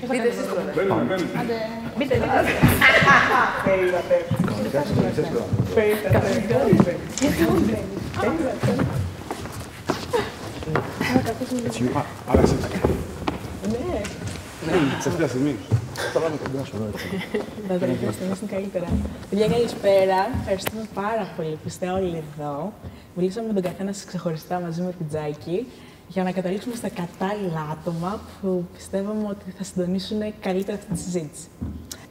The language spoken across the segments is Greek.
Μπείτε εσείς πρώτα. Μπείτε. Άλλαξε. Ναι. Σε αυτή τη στιγμή. Τα τελευταία στιγμή είναι καλύτερα. Παιδιά, καλησπέρα. Ευχαριστούμε πάρα πολύ που είστε όλοι εδώ. Μιλήσαμε με τον καθένα σας ξεχωριστά μαζί με την Τζάκη για να καταλήξουμε στα κατάλληλα άτομα που πιστεύαμε ότι θα συντονίσουν καλύτερα αυτή τη συζήτηση.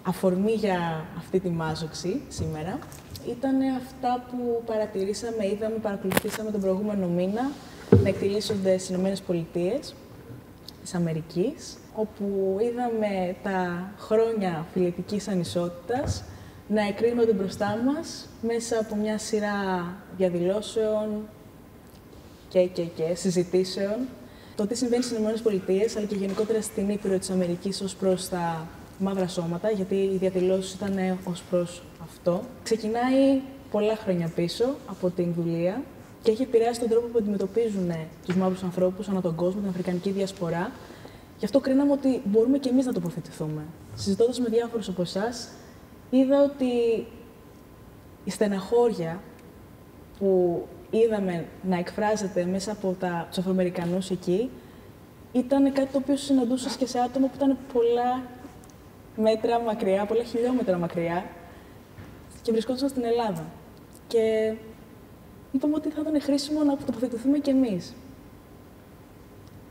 Αφορμή για αυτή τη μάζοξη σήμερα ήταν αυτά που παρατηρήσαμε, είδαμε, παρακολουθήσαμε τον προηγούμενο μήνα να εκτελήσονται στις ΗΠΑ της Αμερικής, όπου είδαμε τα χρόνια φιλετικής ανισότητας να εκρίνονται μπροστά μας μέσα από μια σειρά διαδηλώσεων και συζητήσεων. Το τι συμβαίνει στις ΗΠΑ, αλλά και γενικότερα στην Ήπειρο της Αμερικής ως προς τα μαύρα σώματα, γιατί οι διαδηλώσεις ήταν ως προς αυτό. Ξεκινάει πολλά χρόνια πίσω από την δουλεία και έχει επηρεάσει τον τρόπο που αντιμετωπίζουν τους μαύρους ανθρώπους ανά τον κόσμο, την αφρικανική διασπορά. Γι' αυτό κρίναμε ότι μπορούμε και εμείς να τοποθετηθούμε. Συζητώντας με διάφορους από εσάς, είδα ότι η στεναχώρια που είδαμε να εκφράζεται μέσα από τους Αφροαμερικανούς εκεί, ήταν κάτι το οποίο συναντούσες και σε άτομα που ήταν πολλά μέτρα μακριά, πολλά χιλιόμετρα μακριά και βρισκόντουσαν στην Ελλάδα. Και είπαμε ότι θα ήταν χρήσιμο να τοποθετηθούμε κι εμείς.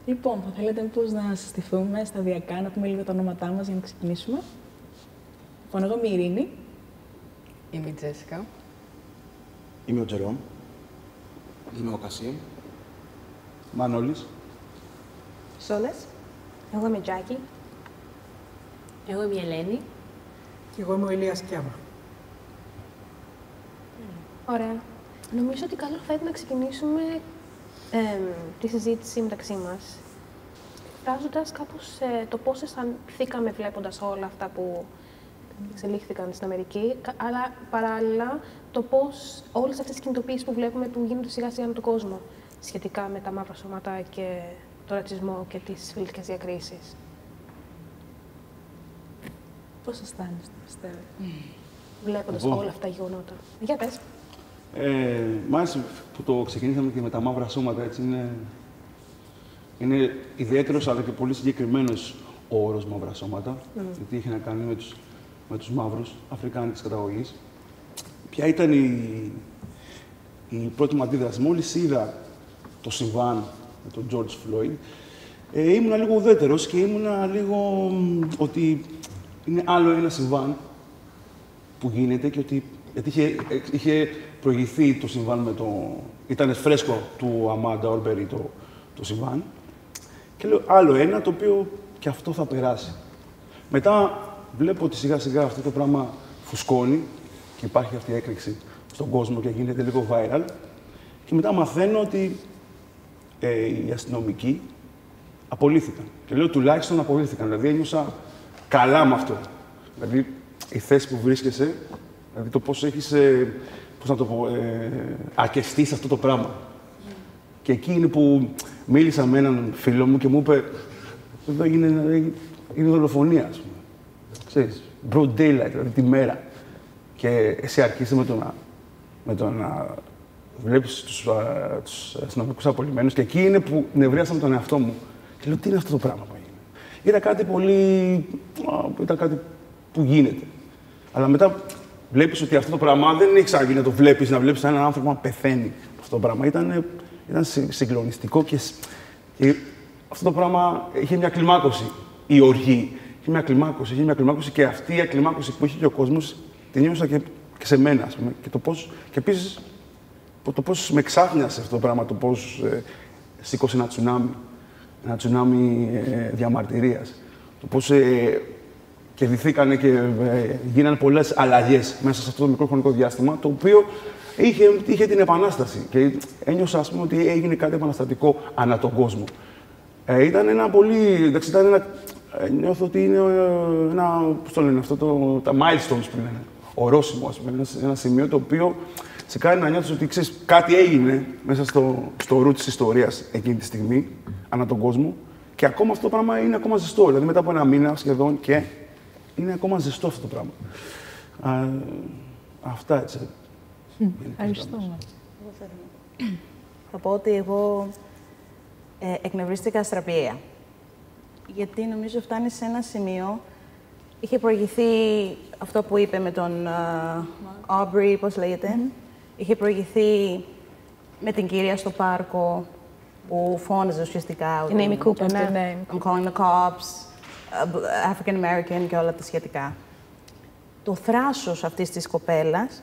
Λοιπόν, θα θέλετε μήπως να συστηθούμε σταδιακά, να πούμε λίγο τα ονόματά μας για να ξεκινήσουμε. Λοιπόν, εγώ είμαι η Ειρήνη. Είμαι η Τζέσικα. Είμαι ο Τζερόμ. Είμαι ο Κασίμ. Μανώλης. Σόλες. Εγώ είμαι η Τζάκη. Εγώ είμαι η Ελένη. Και εγώ είμαι ο Ηλίας Κιάμα. Ωραία. Νομίζω ότι καλό θα ήταν να ξεκινήσουμε τη συζήτηση μεταξύ μας, εκφράζοντας κάπως το πώς αισθανθήκαμε βλέποντας όλα αυτά που εξελίχθηκαν στην Αμερική, αλλά παράλληλα το πώς όλες αυτές τις κινητοποιήσεις που βλέπουμε που γίνονται σιγά σιγά με τον κόσμο σχετικά με τα μαύρα σώματα και το ρατσισμό και τις φιλετικές διακρίσεις. Πώς αισθάνεστε, πιστεύω, βλέποντας όλα αυτά τα γεγονότα. Για πες. Μ' άρεσε που το ξεκινήσαμε και με τα μαύρα σώματα, έτσι είναι ιδιαίτερος αλλά και πολύ συγκεκριμένος ο όρος μαύρα σώματα, γιατί είχε να κάνει με τους μαύρους αφρικάνικης καταγωγής. Ποια ήταν η πρώτη μου αντίδραση? Μόλις είδα το συμβάν με τον George Floyd, ήμουνα λίγο ουδέτερος και ήμουνα λίγο ότι είναι άλλο ένα συμβάν που γίνεται και ότι γιατί είχε προηγηθεί το συμβάν με το... Ήταν φρέσκο του Αμάντα Ορμπερί το συμβάν. Και λέω άλλο ένα το οποίο και αυτό θα περάσει. Μετά βλέπω ότι σιγά σιγά αυτό το πράγμα φουσκώνει και υπάρχει αυτή η έκρηξη στον κόσμο και γίνεται λίγο viral. Και μετά μαθαίνω ότι οι αστυνομικοί απολύθηκαν. Και λέω τουλάχιστον απολύθηκαν. Δηλαδή ένιωσα καλά με αυτό. Δηλαδή η θέση που βρίσκεσαι, δηλαδή το πώς έχεις, πώς να το πω, αρκεστεί σε αυτό το πράγμα. Και εκεί είναι που μίλησα με έναν φίλο μου και μου είπε εδώ είναι δολοφονία, ας πούμε. Ξέρεις, broad daylight, δηλαδή τη μέρα. Και εσύ αρκείσαι με το να βλέπεις τους αστυνομικούς απολυμμένους και εκεί είναι που νευρίασα με τον εαυτό μου. Και λέω, τι είναι αυτό το πράγμα που έγινε? Ήταν κάτι ήταν κάτι που γίνεται. Αλλά μετά βλέπεις ότι αυτό το πράγμα δεν έχει ξαναγίνει να το βλέπεις, να βλέπεις έναν άνθρωπο να πεθαίνει. Αυτό το πράγμα ήταν συγκλονιστικό και αυτό το πράγμα είχε μια κλιμάκωση. Η οργή είχε μια κλιμάκωση και αυτή η κλιμάκωση που είχε και ο κόσμος την νιώσα και σε μένα, ας πούμε. Και επίσης το πώς με ξάφνιασε αυτό το πράγμα, το πώς σήκωσε ένα τσουνάμι διαμαρτυρίας. Το πώς κερδιθήκανε και γίνανε πολλές αλλαγές μέσα σε αυτό το μικρό χρονικό διάστημα, το οποίο είχε την επανάσταση και ένιωσα, ας πούμε, ότι έγινε κάτι επαναστατικό ανά τον κόσμο. Ήταν ένα πολύ, εντάξει, νιώθω ότι είναι πώς το λένε αυτό, τα milestones που λένε, ορόσημο, ας πούμε, ένα σημείο το οποίο σε κάνει να νιώθεις ότι, ξέρεις, κάτι έγινε μέσα στο ρου της ιστορίας εκείνη τη στιγμή, ανά τον κόσμο, Και ακόμα αυτό το πράγμα είναι ακόμα ζεστό. Δηλαδή, μετά από ένα μήνα σχεδόν και είναι ακόμα ζεστό αυτό το πράγμα. Αυτά έτσι. Ευχαριστούμε. Θα πω ότι εγώ εκνευρίστηκα αστραπιαία. Γιατί νομίζω φτάνει σε ένα σημείο. Είχε προηγηθεί αυτό που είπε με τον Aubrey, πώς λέγεται. Είχε προηγηθεί με την κυρία στο πάρκο που φώναζε ουσιαστικά. Την Amy Cooper, ναι. I'm calling the cops, African American και όλα τα σχετικά. Το θράσος αυτής της κοπέλας,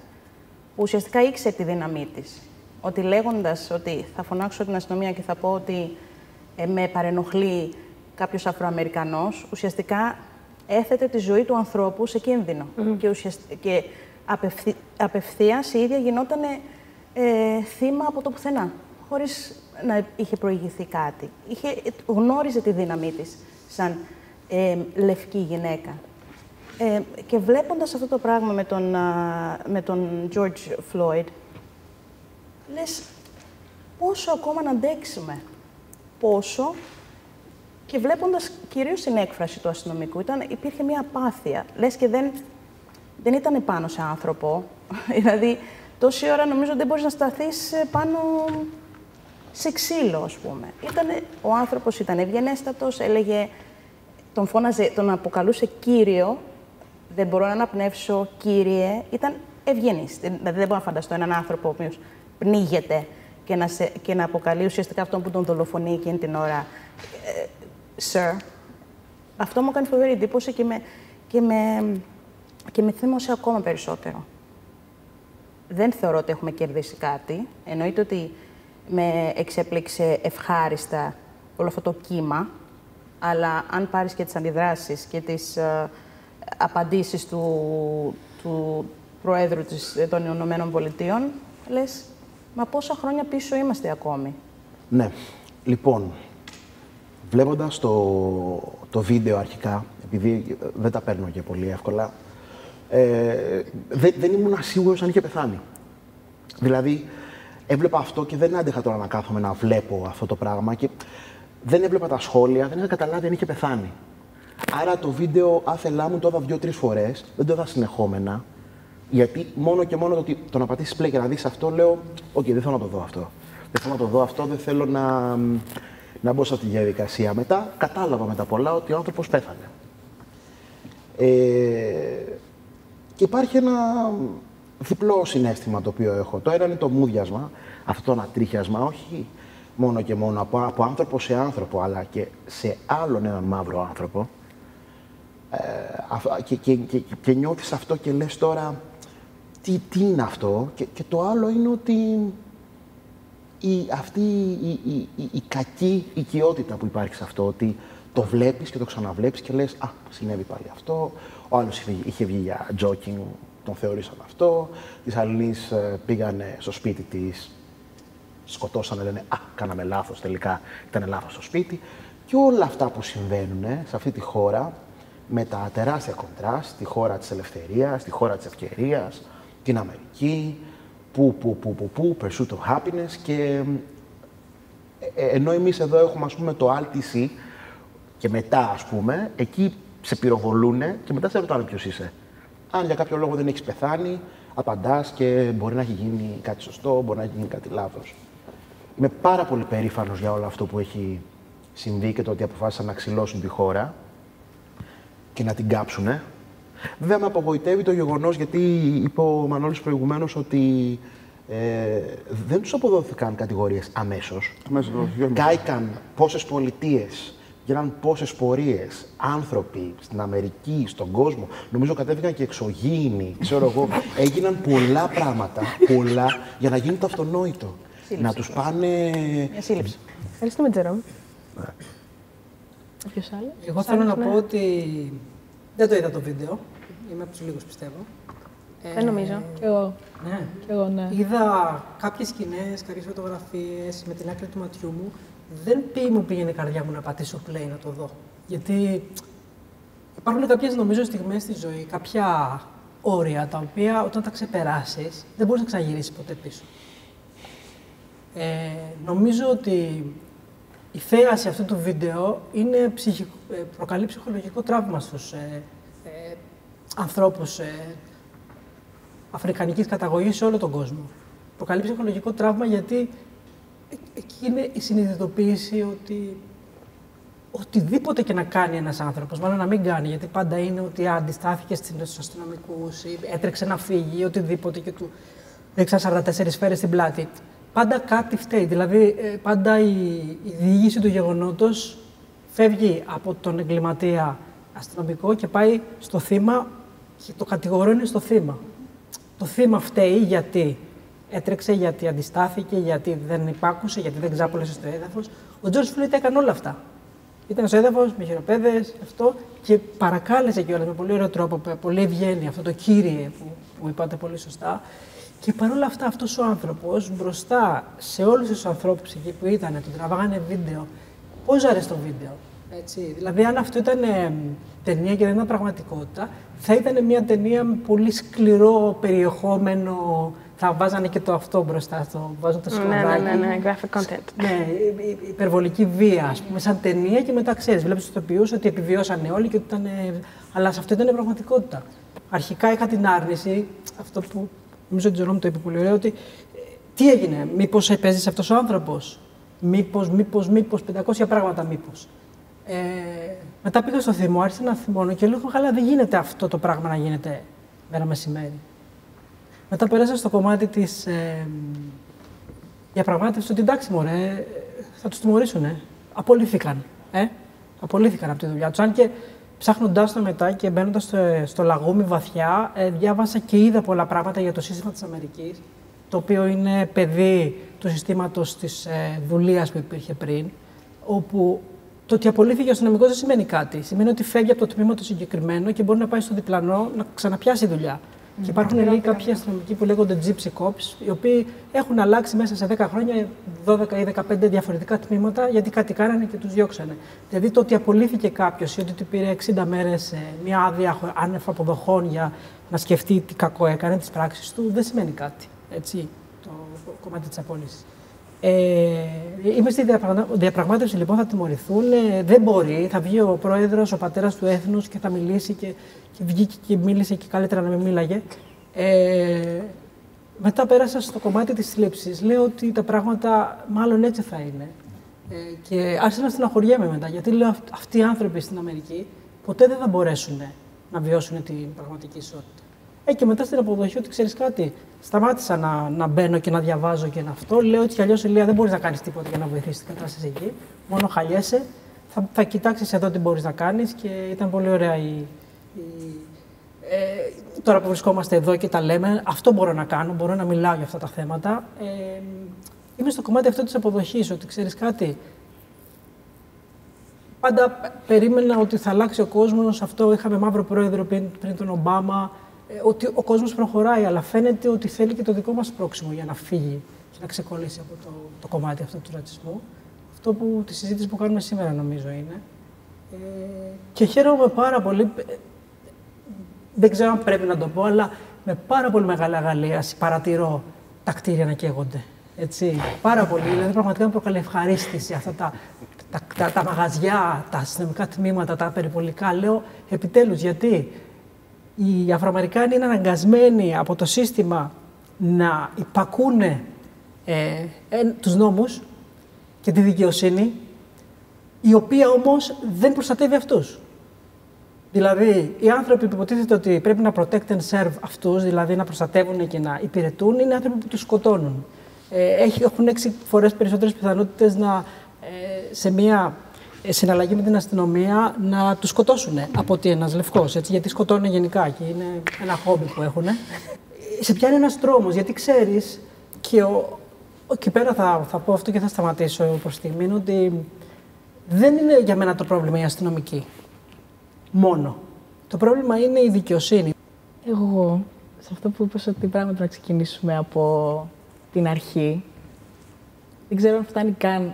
που ουσιαστικά ήξερε τη δύναμή της. Ότι λέγοντας ότι θα φωνάξω την αστυνομία και θα πω ότι με παρενοχλεί κάποιος Αφροαμερικανός, ουσιαστικά έθετε τη ζωή του ανθρώπου σε κίνδυνο. Και απευθείας η ίδια γινόταν θύμα από το πουθενά, χωρίς να είχε προηγηθεί κάτι. Γνώριζε τη δύναμή της σαν λευκή γυναίκα. Και βλέποντας αυτό το πράγμα με τον George Floyd, λες πόσο ακόμα να αντέξουμε, πόσο. Και βλέποντας κυρίως την έκφραση του αστυνομικού, υπήρχε μια απάθεια. Λες και δεν ήταν πάνω σε άνθρωπο. Δηλαδή, τόση ώρα νομίζω δεν μπορείς να σταθείς πάνω σε ξύλο, ας πούμε. Ο άνθρωπος ήταν ευγενέστατος, έλεγε, τον φώναζε, τον αποκαλούσε κύριο. Δεν μπορώ να αναπνεύσω, κύριε. Ήταν ευγενής. Δηλαδή, δεν μπορώ να φανταστώ έναν άνθρωπο ο οποίος πνίγεται και να αποκαλεί ουσιαστικά αυτόν που τον δολοφονεί εκείνη την ώρα. Sir. Αυτό μου έκανε φοβερή εντύπωση και με θύμωσε ακόμα περισσότερο. Δεν θεωρώ ότι έχουμε κερδίσει κάτι. Εννοείται ότι με εξέπληξε ευχάριστα όλο αυτό το κύμα, αλλά αν πάρεις και τις αντιδράσεις και τις απαντήσεις του Προέδρου των Ηνωμένων Πολιτείων, λες, μα πόσα χρόνια πίσω είμαστε ακόμη. Ναι. Λοιπόν, βλέποντας το βίντεο αρχικά, επειδή δεν τα παίρνω και πολύ εύκολα, δεν ήμουν σίγουρος αν είχε πεθάνει. Δηλαδή, έβλεπα αυτό και δεν άντεχα τώρα να κάθομαι να βλέπω αυτό το πράγμα και δεν έβλεπα τα σχόλια, δεν είχα καταλάβει αν είχε πεθάνει. Άρα το βίντεο άθελά μου το είδα 2-3 φορές, δεν το είδα συνεχόμενα, γιατί μόνο και μόνο το να πατήσεις play και να δεις αυτό, λέω, «Οκ, δεν θέλω να το δω αυτό. Δεν θέλω να το δω αυτό, δεν θέλω να μπω σε αυτή τη διαδικασία». Μετά κατάλαβα μετά πολλά ότι ο άνθρωπος πέθανε. Και υπάρχει ένα διπλό συναίσθημα το οποίο έχω. Το ένα είναι το μούδιασμα, αυτό το ανατρίχιασμα, όχι μόνο και μόνο από άνθρωπο σε άνθρωπο, αλλά και σε άλλον έναν μαύρο άνθρωπο. Και νιώθεις αυτό και λες τώρα, τι είναι αυτό. Και το άλλο είναι ότι αυτή η κακή οικειότητα που υπάρχει σε αυτό, ότι το βλέπεις και το ξαναβλέπεις και λες, α, συνέβη πάλι αυτό, ο άλλος είχε βγει για joking, τον θεωρήσαν αυτό, της άλλης πήγανε στο σπίτι της, σκοτώσανε, λένε, α, κάναμε λάθος, τελικά ήταν λάθος στο σπίτι. Και όλα αυτά που συμβαίνουν σε αυτή τη χώρα, με τα τεράστια κοντράστ, τη χώρα της ελευθερίας, τη χώρα της ευκαιρίας, την Αμερική, pursuit of happiness, και ενώ εμείς εδώ έχουμε, ας πούμε, το RTC και μετά, ας πούμε, εκεί σε πυροβολούνε και μετά σε ρωτάνε ποιος είσαι. Αν για κάποιο λόγο δεν έχεις πεθάνει, απαντάς και μπορεί να έχει γίνει κάτι σωστό, μπορεί να έχει γίνει κάτι λάθος. Είμαι πάρα πολύ περήφανος για όλο αυτό που έχει συμβεί και το ότι αποφάσισαν να ξυλώσουν τη χώρα και να την κάψουνε. Βέβαια, με απογοητεύει το γεγονός, γιατί είπε ο Μανώλης προηγουμένως ότι δεν τους αποδόθηκαν κατηγορίες αμέσως. Κάηκαν πόσες πολιτείες, γίναν πόσες πορείες, άνθρωποι στην Αμερική, στον κόσμο. Νομίζω κατέβηκαν και εξωγήινοι, ξέρω εγώ. Έγιναν πολλά πράγματα, πολλά, για να γίνει το αυτονόητο. Σύλληψη. Να τους πάνε... Μια σύλληψη. Ευχαριστούμε, Τζερόμ. Ποιος άλλος? Εγώ θέλω να πω ότι δεν το είδα το βίντεο. Είμαι από τους λίγους, πιστεύω. Δεν νομίζω. Κι εγώ. Ναι. Κι εγώ, ναι. Είδα κάποιες σκηνές, κάποιες φωτογραφίες με την άκρη του ματιού μου. Δεν μου πήγαινε η καρδιά μου να πατήσω play να το δω. Γιατί υπάρχουν κάποιες, νομίζω, στιγμές στη ζωή, κάποια όρια, τα οποία όταν τα ξεπεράσεις, δεν μπορείς να ξαναγυρίσεις ποτέ πίσω. Νομίζω ότι η θέαση αυτού του βίντεο προκαλεί ψυχολογικό τραύμα στους ανθρώπους αφρικανικής καταγωγής σε όλο τον κόσμο. Προκαλεί ψυχολογικό τραύμα γιατί εκεί είναι η συνειδητοποίηση ότι οτιδήποτε και να κάνει ένας άνθρωπος, μάλλον να μην κάνει, γιατί πάντα είναι ότι αντιστάθηκε στους αστυνομικούς ή έτρεξε να φύγει ή οτιδήποτε και του ρίξαν 44 σφαίρες στην πλάτη. Πάντα κάτι φταίει. Δηλαδή, πάντα η διήγηση του γεγονότος φεύγει από τον εγκληματία αστυνομικό και πάει στο θύμα και το κατηγορώνει στο θύμα. Το θύμα φταίει γιατί έτρεξε, γιατί αντιστάθηκε, γιατί δεν υπάκουσε, γιατί δεν ξάπολεσε στο έδαφος. Ο Τζορτζ Φλόιντ έκανε όλα αυτά. Ήταν στο έδαφος, με χειροπέδες, αυτό και παρακάλεσε κιόλας με πολύ ωραίο τρόπο, με πολύ ευγένεια, αυτό το κύριε που είπατε πολύ σωστά. Και παρόλα αυτά, αυτός ο άνθρωπος μπροστά σε όλους τους ανθρώπους εκεί που ήταν, του τραβάγανε βίντεο, πόζαρε στο βίντεο. Έτσι. Δηλαδή, αν αυτό ήταν ταινία και δεν ήταν πραγματικότητα, θα ήταν μια ταινία με πολύ σκληρό περιεχόμενο. Θα βάζανε και το αυτό μπροστά, βάζουν το σκοτάδι. Ναι, graphic content. Ναι, υπερβολική βία, ας πούμε, σαν ταινία και μετά ξέρεις, βλέπεις τους ηθοποιούς ότι επιβιώσανε όλοι και ότι ήταν. Αλλά σε αυτό ήταν πραγματικότητα. Αρχικά είχα την άρνηση, αυτό που νομίζω ότι ο Τζερόμ το είπε πολύ ωραία, ότι τι έγινε, μήπως επέζησε αυτός ο άνθρωπος, μήπως, 500 πράγματα μήπως. Μετά πήγα στο θυμό, άρχισα να θυμώνω και λέω, καλά, δεν γίνεται αυτό το πράγμα να γίνεται μέρα μεσημέρι. Μετά πέρασα στο κομμάτι της διαπραγμάτευσης ότι εντάξει, μωρέ, θα τους τιμωρήσουνε. Απολύθηκαν. Απολύθηκαν από τη δουλειά τους. Αν και ψάχνοντάς το μετά και μπαίνοντας στο λαγούμι βαθιά, διάβασα και είδα πολλά πράγματα για το σύστημα της Αμερικής, το οποίο είναι παιδί του συστήματος της δουλείας που υπήρχε πριν, όπου το ότι απολύθηκε ο αστυνομικός δεν σημαίνει κάτι. Σημαίνει ότι φεύγει από το τμήμα το συγκεκριμένο και μπορεί να πάει στο διπλανό να ξαναπιάσει δουλειά. Και υπάρχουν κάποιοι αστυνομικοί που λέγονται gypsy cops, οι οποίοι έχουν αλλάξει μέσα σε 10 χρόνια 12 ή 15 διαφορετικά τμήματα, γιατί κάτι κάνανε και τους διώξανε. Δηλαδή το ότι απολύθηκε κάποιος ή ότι του πήρε 60 μέρες μια άδεια άνευ αποδοχών για να σκεφτεί τι κακό έκανε, τις πράξεις του, δεν σημαίνει κάτι. Έτσι, το κομμάτι της απόλυσης. Είμαι στη διαπραγμάτευση, λοιπόν, θα τιμωρηθούν. Δεν μπορεί, θα βγει ο πρόεδρος, ο πατέρας του έθνους και θα μιλήσει και βγήκε και μίλησε και καλύτερα να μην μίλαγε. Μετά πέρασα στο κομμάτι της θλίψης. Λέω ότι τα πράγματα μάλλον έτσι θα είναι. Και άρχισα να στεναχωριέμαι μετά, γιατί λέω αυτοί οι άνθρωποι στην Αμερική ποτέ δεν θα μπορέσουν να βιώσουν την πραγματική ισότητα. Και μετά στην αποδοχή ότι ξέρεις κάτι, σταμάτησα να μπαίνω και να διαβάζω και αυτό. Λέω ότι κι αλλιώς, Ηλία, δεν μπορείς να κάνεις τίποτα για να βοηθήσεις την κατάσταση εκεί. Μόνο χαλιέσαι. Θα κοιτάξεις εδώ τι μπορείς να κάνεις και ήταν πολύ ωραία τώρα που βρισκόμαστε εδώ και τα λέμε, αυτό μπορώ να κάνω, μπορώ να μιλάω για αυτά τα θέματα. Είμαι στο κομμάτι αυτό της αποδοχής, ότι ξέρεις κάτι, πάντα περίμενα ότι θα αλλάξει ο κόσμος, αυτό είχαμε μαύρο πρόεδρο πριν τον Ομπάμα, ότι ο κόσμος προχωράει, αλλά φαίνεται ότι θέλει και το δικό μας πρόξιμο για να φύγει και να ξεκολλήσει από το κομμάτι αυτό του ρατσισμού. Αυτό που τη συζήτηση που κάνουμε σήμερα νομίζω είναι. Και χαίρομαι πάρα πολύ, δεν ξέρω αν πρέπει να το πω, αλλά με πάρα πολύ μεγάλη αγαλίαση παρατηρώ τα κτίρια να καίγονται. Έτσι, πάρα πολύ. Δηλαδή, πραγματικά με προκαλεί ευχαρίστηση αυτά τα μαγαζιά, τα αστυνομικά τμήματα, τα περιπολικά. Λέω επιτέλους, γιατί οι Αφροαμερικάνοι είναι αναγκασμένοι από το σύστημα να υπακούνε τους νόμους και τη δικαιοσύνη, η οποία όμως δεν προστατεύει αυτούς. Δηλαδή, οι άνθρωποι που υποτίθεται ότι πρέπει να protect and serve αυτούς, δηλαδή να προστατεύουν και να υπηρετούν, είναι άνθρωποι που τους σκοτώνουν. Έχουν 6 φορές περισσότερες πιθανότητες σε μια συναλλαγή με την αστυνομία να τους σκοτώσουν από ότι ένας λευκός, έτσι, γιατί σκοτώνουν γενικά και είναι ένα χόμπι που έχουν. Σε πιάνει ένας τρόμος, γιατί ξέρεις, και εκεί πέρα θα πω αυτό και θα σταματήσω προς στιγμή, ότι δεν είναι για μένα το πρόβλημα η αστυνομική. Μόνο. Το πρόβλημα είναι η δικαιοσύνη. Εγώ, σε αυτό που είπες ότι πράγματι να ξεκινήσουμε από την αρχή, δεν ξέρω αν φτάνει καν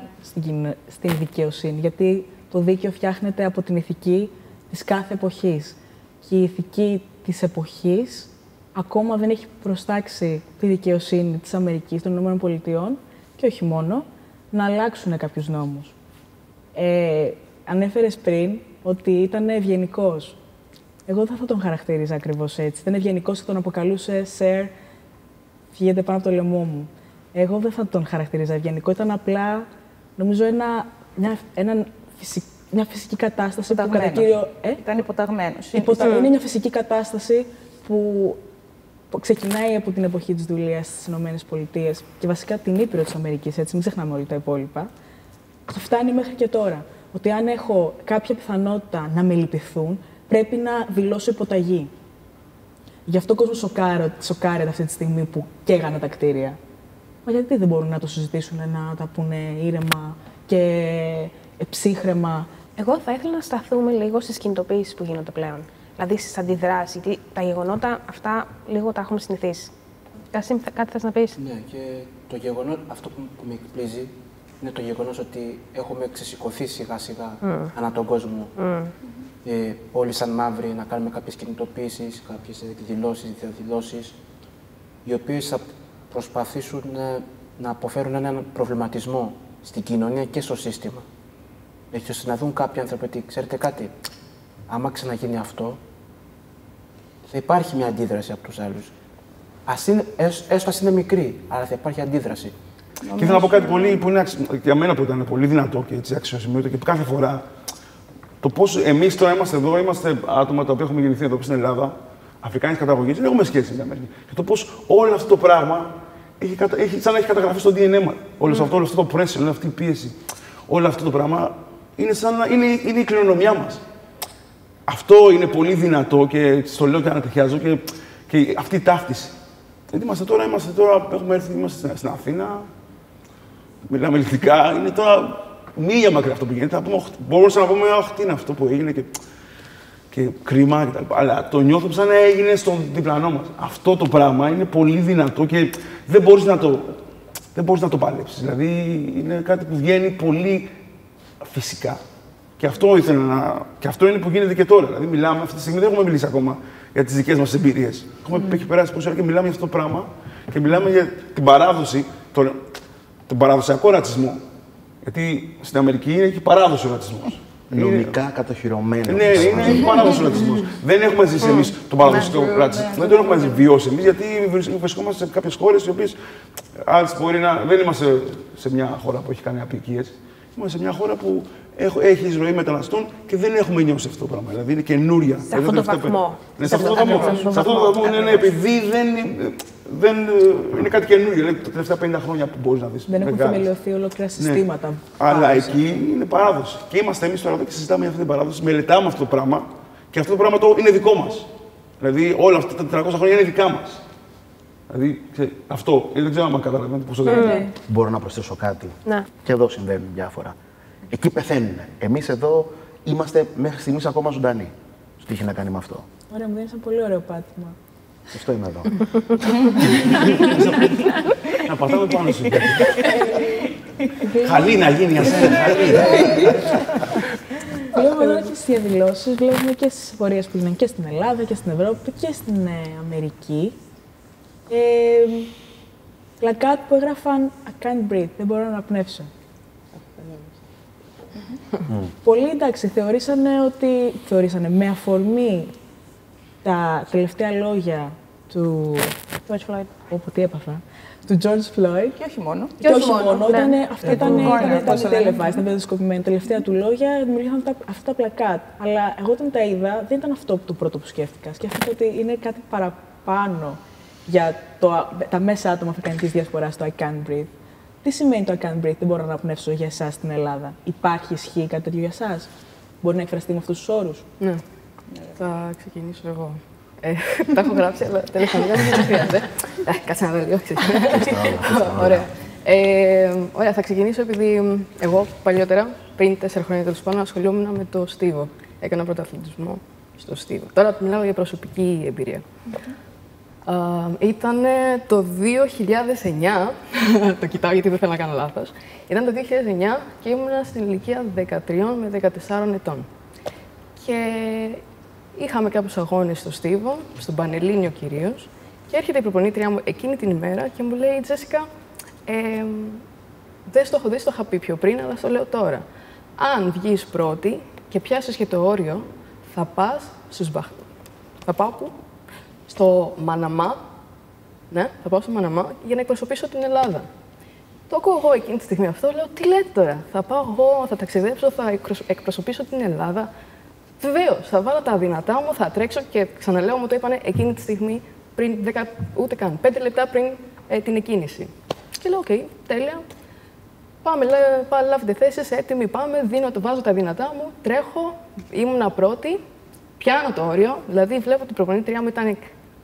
στην δικαιοσύνη, γιατί το δίκαιο φτιάχνεται από την ηθική της κάθε εποχής. Και η ηθική της εποχής ακόμα δεν έχει προστάξει τη δικαιοσύνη της Αμερικής, των ΗΠΑ και όχι μόνο, να αλλάξουν κάποιους νόμους. Ανέφερες πριν ότι ήταν ευγενικός. Εγώ δεν θα τον χαρακτήριζα ακριβώς έτσι. Ήταν ευγενικός και τον αποκαλούσε «Σερ, φύγετε πάνω από το λαιμό μου». Εγώ δεν θα τον χαρακτήριζα ευγενικό. Ήταν απλά, νομίζω, μια φυσική κατάσταση που κατά κύριο... Ήταν υποταγμένος. Είναι μια φυσική κατάσταση που ξεκινάει από την εποχή της δουλείας στις ΗΠΑ και βασικά την Ήπειρο της Αμερικής, έτσι, μην ξεχνάμε όλα τα υπόλοιπα. Αυτό φτάνει μέχρι και τώρα. Ότι αν έχω κάποια πιθανότητα να με λυπηθούν, πρέπει να δηλώσω υποταγή. Γι' αυτό ο κόσμος σοκάρεται αυτή τη στιγμή που καίγανε τα κτίρια. Μα γιατί δεν μπορούν να το συζητήσουν, να τα πούνε ήρεμα και ψύχρεμα. Εγώ θα ήθελα να σταθούμε λίγο στις κινητοποιήσεις που γίνονται πλέον. Δηλαδή στις αντιδράσεις. Γιατί τα γεγονότα αυτά λίγο τα έχουμε συνηθίσει. Κασίμ, κάτι θες να πεις? Ναι, και το γεγονός, αυτό που με εκπλήσει είναι το γεγονός ότι έχουμε ξεσηκωθεί σιγά-σιγά ανά τον κόσμο. Όλοι σαν μαύροι να κάνουμε κάποιες κινητοποιήσεις, κάποιες εκδηλώσεις, διαδηλώσεις, οι οποίες θα προσπαθήσουν να αποφέρουν έναν προβληματισμό στην κοινωνία και στο σύστημα. Έτσι ώστε να δουν κάποιοι άνθρωποι ότι, ξέρετε κάτι, άμα ξαναγίνει αυτό, θα υπάρχει μια αντίδραση από τους άλλους. Έστω ας είναι μικρή, αλλά θα υπάρχει αντίδραση. Και ήθελα να πω κάτι πολύ που είναι για μένα που ήταν πολύ δυνατό και έτσι αξιοσημείωτο και κάθε φορά. Το πώς εμείς τώρα είμαστε εδώ, είμαστε άτομα τα οποία έχουμε γεννηθεί εδώ στην Ελλάδα, Αφρικάνης καταγωγής, δεν έχουμε σχέση με Αμερική. Και το πώς όλο αυτό το πράγμα σαν να έχει καταγραφεί στο DNA μας. Όλο αυτό το pressure, όλη αυτή η πίεση, όλο αυτό το πράγμα είναι σαν να είναι η κληρονομιά μας. Αυτό είναι πολύ δυνατό και στο λέω και ανατριχιάζω και αυτή η ταύτιση. Γιατί είμαστε τώρα, έχουμε έρθει, είμαστε στην Αθήνα, μιλάμε ελληνικά, είναι τώρα μίλια μακριά αυτό που γίνεται. Μπορούσα να πούμε, αχ, τι είναι αυτό που έγινε και κρίμα κτλ. Αλλά το νιώθω σαν να έγινε στον διπλανό μας. Αυτό το πράγμα είναι πολύ δυνατό και δεν μπορείς να το παλέψεις. Δηλαδή, είναι κάτι που βγαίνει πολύ φυσικά. Και αυτό είναι που γίνεται και τώρα. Δηλαδή, μιλάμε αυτή τη στιγμή, δεν έχουμε μιλήσει ακόμα για τις δικές μας εμπειρίες. Έχει περάσει πόση ώρα και μιλάμε για αυτό το πράγμα και μιλάμε για την παράδοση, τον παραδοσιακό ρατσισμό. Γιατί στην Αμερική έχει παράδοση ο ρατσισμός. Νομικά κατοχυρωμένο. Ναι, είναι παράδοση ο ρατσισμός. Δεν έχουμε ζήσει εμείς τον παραδοσιακό ρατσισμό. Δεν τον έχουμε βιώσει εμείς, γιατί βρισκόμαστε σε κάποιες χώρες οι οποίες μπορεί να. Δεν είμαστε σε μια χώρα που έχει κάνει απικίες. Είμαστε σε μια χώρα που έχει εισρωή μεταναστών και δεν έχουμε νιώσει αυτό το πράγμα. Δηλαδή είναι καινούρια. Σε αυτόν τον βαθμό. Ναι, σε αυτόν τον βαθμό. Ναι, επειδή δεν είναι κάτι καινούργιο. Δηλαδή τα τελευταία 50 χρόνια που μπορεί να δει. Δεν έχουν θεμελιωθεί ολόκληρα συστήματα. Ναι. Αλλά εκεί είναι παράδοση. Και είμαστε εμείς τώρα εδώ και συζητάμε για αυτή την παράδοση. Μελετάμε αυτό το πράγμα και αυτό το πράγμα είναι δικό μας. Δηλαδή όλα αυτά τα 400 χρόνια είναι δικά μας. Δηλαδή αυτό. Δεν ξέρω αν καταλαβαίνετε πώς το λέω. Μπορώ να προσθέσω κάτι. Ναι. Και εδώ συμβαίνουν διάφορα. Εκεί πεθαίνουν. Εμείς εδώ είμαστε μέχρι στιγμής ακόμα ζωντανοί. Τι είχε να κάνει με αυτό. Ωραία, μου δίνεις ένα πολύ ωραίο πάτημα. Αυτό είμαι εδώ. Να πατάμε πάνω σου. Χαλή να γίνει ασένα. Βλέπουμε εδώ και στις διαδηλώσεις, βλέπουμε και στις πορείες που γίνανε και στην Ελλάδα και στην Ευρώπη και στην Αμερική. Πλακάτ που έγραφαν I can't breathe, δεν μπορώ να αναπνεύσω. Πολλοί, εντάξει, θεωρήσανε με αφορμή τα τελευταία λόγια του George Floyd, τι έπαθα, του George Floyd. Και όχι μόνο. Και όχι μόνο. Αυτό ήταν televised, ήταν παιδοσκοπημένο. Τα τελευταία του λόγια δημιουργήθηκαν αυτά τα πλακάτ. Αλλά εγώ όταν τα είδα, δεν ήταν αυτό το πρώτο που σκέφτηκα. Σκέφτηκα ότι είναι κάτι παραπάνω για τα μέσα άτομα αφρικανικής διασποράς, το I can't breathe. Τι σημαίνει το I can't breathe, δεν μπορώ να αναπνεύσω για εσάς στην Ελλάδα? Υπάρχει ισχύ κάτι τέτοιο για εσάς? Μπορεί να εκφραστεί με αυτούς τους όρους? Ναι. Θα ξεκινήσω εγώ. Τα έχω γράψει, αλλά τηλεφωνικά δεν χρειάζεται. Κάτσε να δω λίγο. Ωραία. Ωραία, θα ξεκινήσω επειδή εγώ παλιότερα, πριν 4 χρόνια τέλος πάντων, ασχολούμουν με το στίβο. Έκανα πρωταθλητισμό στο στίβο. Τώρα μιλάω για προσωπική εμπειρία. Ήταν το 2009, το κοιτάω γιατί δεν θέλω να κάνω λάθος, ήταν το 2009 και ήμουν στην ηλικία 13 με 14 ετών. Και είχαμε κάποιους αγώνες στο στίβο, στον Πανελλήνιο κυρίως, και έρχεται η προπονήτριά μου εκείνη την ημέρα και μου λέει «Τζέσικα, δεν στο είχα πει πιο πριν, αλλά στο λέω τώρα. αν βγεις πρώτη και πιάσεις και το όριο, θα πας στους Θα πάω πού? Στο Μαναμά. Ναι, θα πάω στο Μαναμά για να εκπροσωπήσω την Ελλάδα. Το ακούω εγώ εκείνη τη στιγμή αυτό, λέω, τι λέτε τώρα, θα πάω εγώ, θα ταξιδέψω, θα εκπροσωπήσω την Ελλάδα. Βεβαίως, θα βάλω τα δυνατά μου, θα τρέξω και ξαναλέω, μου το είπανε εκείνη τη στιγμή, πριν 10, ούτε καν, 5 λεπτά πριν την εκκίνηση. Και λέω, οκ, τέλεια. Πάμε, λάβετε θέσεις, έτοιμοι, πάμε, βάζω τα δυνατά μου, τρέχω, ήμουνα πρώτη, πιάνω το όριο, δηλαδή βλέπω την προπονήτριά μου ήταν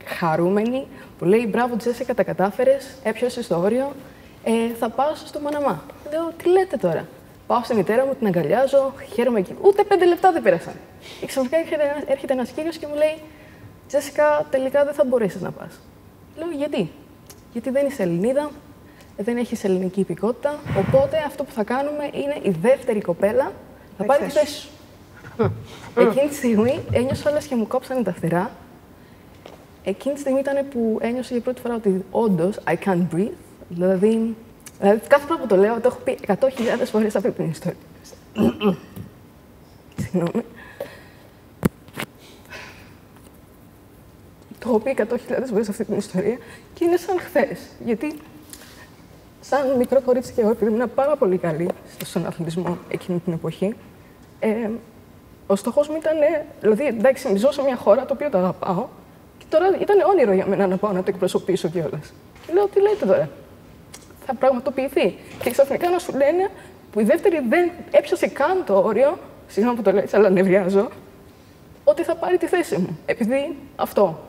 χαρούμενη, που λέει, μπράβο Τζέσικα, τα κατάφερες, έπιασες το όριο, θα πάω στο Μαναμά. Λέω, τι λέτε τώρα. Πάω στη μητέρα μου, την αγκαλιάζω, χαίρομαι εκεί. Ούτε 5 λεπτά δεν πέρασαν. Και ξαφνικά έρχεται ένας κύριος και μου λέει, Τζέσικα, τελικά δεν θα μπορέσεις να πας. Λέω, γιατί? Γιατί δεν είσαι Ελληνίδα, δεν έχεις ελληνική υπηκότητα, οπότε αυτό που θα κάνουμε είναι η δεύτερη κοπέλα θα πάρει τη θέση σου. Εκείνη τη στιγμή ένιωσα όλες και μου κόψανε τα φτερά. Εκείνη τη στιγμή ήταν που ένιωσα για πρώτη φορά ότι όντως I can't breathe. Δηλαδή κάθε φορά που το λέω, το έχω πει 100.000 φορές αυτή την ιστορία. Συγγνώμη. Το έχω πει 100.000 φορές αυτή την ιστορία και είναι σαν χθες. Γιατί σαν μικρό κορίτσι και εγώ, επειδή ήμουν πάρα πολύ καλή στον αθλητισμό εκείνη την εποχή, ο στόχος μου ήταν, δηλαδή, εντάξει, ζω σε μια χώρα το οποίο το αγαπάω και τώρα ήταν όνειρο για μένα να πάω να το εκπροσωπήσω κιόλας. Και λέω, τι λέτε τώρα, θα πραγματοποιηθεί. Και ξαφνικά να σου λένε που η δεύτερη δεν έπιασε καν το όριο, συγγνώμη που το λέω έτσι, αλλά νευριάζω, ότι θα πάρει τη θέση μου. Επειδή αυτό.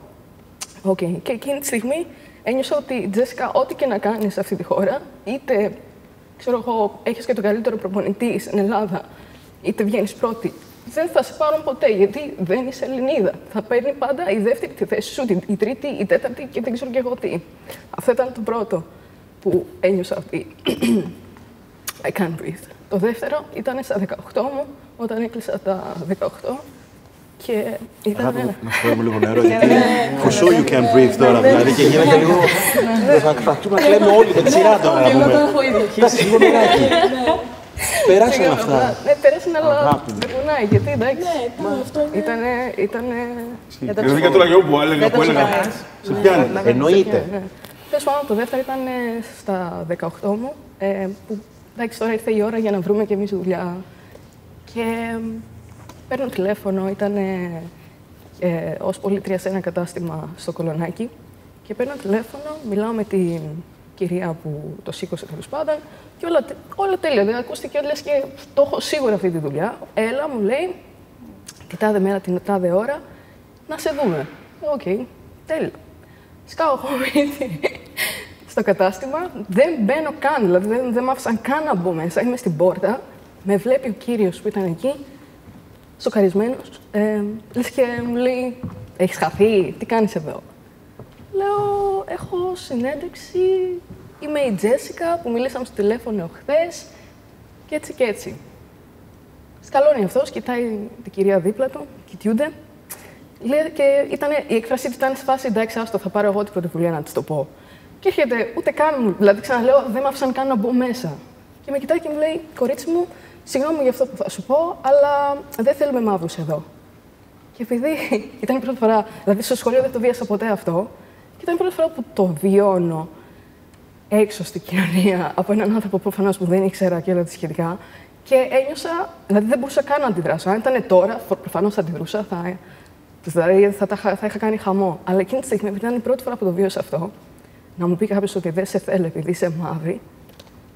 Okay. Και εκείνη τη στιγμή ένιωσα ότι, Τζέσικα, ό,τι και να κάνεις σε αυτή τη χώρα, είτε, ξέρω εγώ, έχεις και τον καλύτερο προπονητή στην Ελλάδα, είτε βγαίνεις πρώτη, δεν θα σε πάρουν ποτέ, γιατί δεν είσαι Ελληνίδα. Θα παίρνει πάντα η δεύτερη τη θέση σου, η τρίτη, η τέταρτη και δεν ξέρω και εγώ τι. Αυτό ήταν το πρώτο που ένιωσα ότι I can't breathe. Το δεύτερο ήταν στα 18 μου, όταν έκλεισα τα 18 και ήταν... Να σου πω λίγο νερό, γιατί for sure you can't breathe τώρα, δηλαδή, και γίνεται λίγο... Θα αρχίσουμε να κλαίμε όλοι με τη σειρά τώρα, να πούμε. Εντάξει, λίγο μοιράκι. Περάσαν αυτά. Ναι, πέρασαν, αλλά δεν πονάει, γιατί εντάξει, ήτανε... Για το λαγιό που έλεγα, σε πιάνει. Εννοείται. Τέλος πάντων, το δεύτερο ήταν στα 18 μου, που εντάξει, τώρα ήρθε η ώρα για να βρούμε κι εμείς δουλειά. Και παίρνω τηλέφωνο, ήταν ως πολίτρια σε ένα κατάστημα στο Κολονάκι. Και παίρνω τηλέφωνο, μιλάω με την κυρία που το σήκωσε τέλος πάντων. Και όλα τέλεια. Δεν ακούστηκε, λες και το έχω σίγουρα αυτή τη δουλειά. Έλα, μου λέει, την τάδε μέρα, την τάδε ώρα, να σε δούμε. Οκ, τέλεια. Σκάω εγώ στο κατάστημα, δεν μπαίνω καν, δηλαδή δεν μ' άφησαν καν να μπω μέσα. Είμαι στην πόρτα, με βλέπει ο κύριος που ήταν εκεί, σοκαρισμένος. Λες και μου λέει, έχεις χαθεί, τι κάνεις εδώ. Λέω, έχω συνέντευξη, είμαι η Τζέσικα που μιλήσαμε στο τηλέφωνο χθες και έτσι και έτσι. Σκαλώνει αυτός, κοιτάει την κυρία δίπλα του, κοιτιούνται. Λέει, και η έκφρασή του ήταν σε φάση, εντάξει, άστο, θα πάρω εγώ την πρωτοβουλία να της το πω. Και έρχεται, ούτε καν, δηλαδή ξαναλέω, δεν με άφησαν καν να μπω μέσα. Και με κοιτάει και μου λέει, κορίτσι μου, συγγνώμη για αυτό που θα σου πω, αλλά δεν θέλουμε μαύρους εδώ. Και επειδή ήταν η πρώτη φορά, δηλαδή στο σχολείο δεν το βίασα ποτέ αυτό, και ήταν η πρώτη φορά που το βιώνω έξω στην κοινωνία από έναν άνθρωπο προφανώς που δεν ήξερα και όλα τα σχετικά. Και ένιωσα, δηλαδή δεν μπορούσα καν να αντιδράσω. Αν ήταν τώρα, προφανώς θα αντιδρούσα, δηλαδή θα είχα κάνει χαμό. Αλλά εκείνη τη στιγμή, επειδή ήταν η πρώτη φορά που το βίωσα αυτό, να μου πει κάποιος ότι δεν σε θέλω επειδή είσαι μαύρη,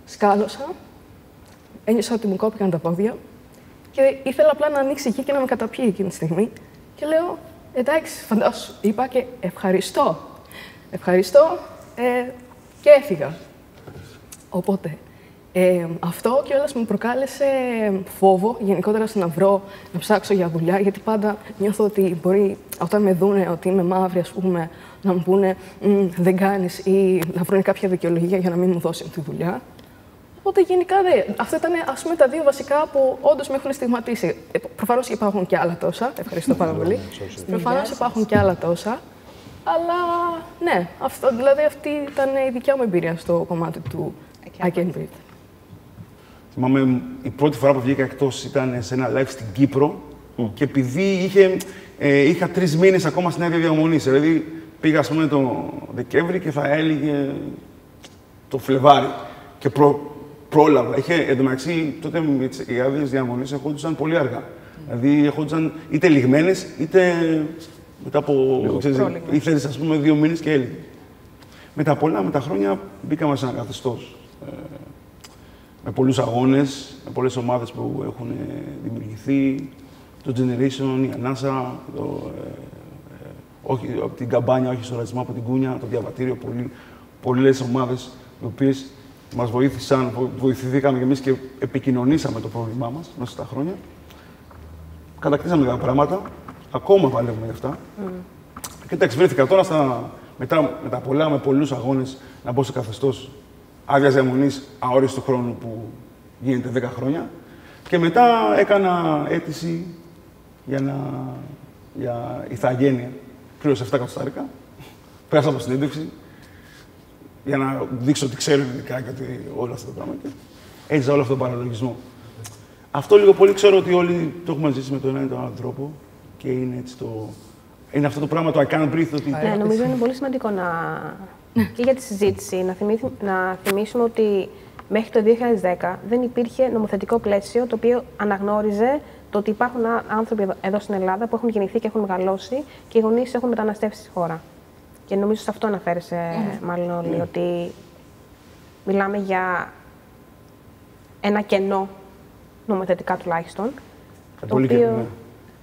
σκάλωσα, ένιωσα ότι μου κόπηκαν τα πόδια και ήθελα απλά να ανοίξει εκεί και να με καταπιεί εκείνη τη στιγμή. Και λέω, εντάξει, φαντάσου, είπα και ευχαριστώ. Ευχαριστώ και έφυγα. Οπότε, αυτό κιόλας μου προκάλεσε φόβο, γενικότερα στο να βρω, να ψάξω για δουλειά, γιατί πάντα νιώθω ότι μπορεί, όταν με δούνε ότι είμαι μαύρη, ας πούμε, να μου πούνε δεν κάνεις ή να βρουν κάποια δικαιολογία για να μην μου δώσουν τη δουλειά. Οπότε γενικά αυτά ήταν, ας πούμε, τα δύο βασικά που όντως με έχουν στιγματίσει. Προφανώς υπάρχουν και άλλα τόσα. Ευχαριστώ πάρα πολύ. Προφανώς υπάρχουν και άλλα τόσα. Αλλά ναι, δηλαδή αυτή ήταν η δικιά μου εμπειρία στο κομμάτι του I Can Breathe. Θυμάμαι η πρώτη φορά που βγήκα εκτός ήταν σε ένα live στην Κύπρο και επειδή είχα 3 μήνες ακόμα στην άδεια διαμονής. Δηλαδή πήγα, ας πούμε, το Δεκέμβρη και θα έλεγε το Φλεβάρι. Και πρόλαβα. Εν τω μεταξύ, τότε οι άδειες διαμονής ερχόντουσαν πολύ αργά. Δηλαδή ερχόντουσαν είτε λιγμένες, είτε μετά από. Ήθελες, ας πούμε, 2 μήνες και έλυγε. Με τα χρόνια μπήκαμε σε ένα καθεστώς. Με πολλούς αγώνες, με πολλές ομάδες που έχουν δημιουργηθεί. Το Generation, η Ανάσα, όχι από την Καμπάνια, όχι στο ρατσισμό, από την Κούνια, το Διαβατήριο. Πολλές ομάδες οι οποίες μας βοήθησαν, βοηθηθήκαμε κι εμείς και επικοινωνήσαμε το πρόβλημά μας μέσα στα χρόνια. Κατακτήσαμε κάποια πράγματα, ακόμα παλεύουμε γι' αυτά. Και εντάξει, βρέθηκα τώρα μετά πολλά, με πολλούς αγώνες, να μπω σε καθεστώς άδειας διαμονής αόριστου χρόνου που γίνεται 10 χρόνια. Και μετά έκανα αίτηση για ηθαγένεια. Πλήρωσα 7 εκατοστάρικα. Πέρασα από συνέντευξη για να δείξω ότι ξέρω ελληνικά και ότι όλο αυτό το πράγμα. Έζησα όλο αυτό τον παραλογισμό. Αυτό λίγο πολύ ξέρω ότι όλοι το έχουμε ζήσει με τον ένα ή τον άλλο τρόπο και είναι έτσι είναι αυτό το πράγμα, το I can't breathe. Ότι... Ναι, νομίζω είναι πολύ σημαντικό και για τη συζήτηση να θυμίσουμε ότι μέχρι το 2010 δεν υπήρχε νομοθετικό πλαίσιο το οποίο αναγνώριζε το ότι υπάρχουν άνθρωποι εδώ στην Ελλάδα που έχουν γεννηθεί και έχουν μεγαλώσει και οι γονείς έχουν μεταναστεύσει στη χώρα. Και νομίζω σε αυτό αναφέρεσαι μάλλον όλοι, ότι μιλάμε για ένα κενό, νομοθετικά τουλάχιστον. Πολύ καιρό, ναι.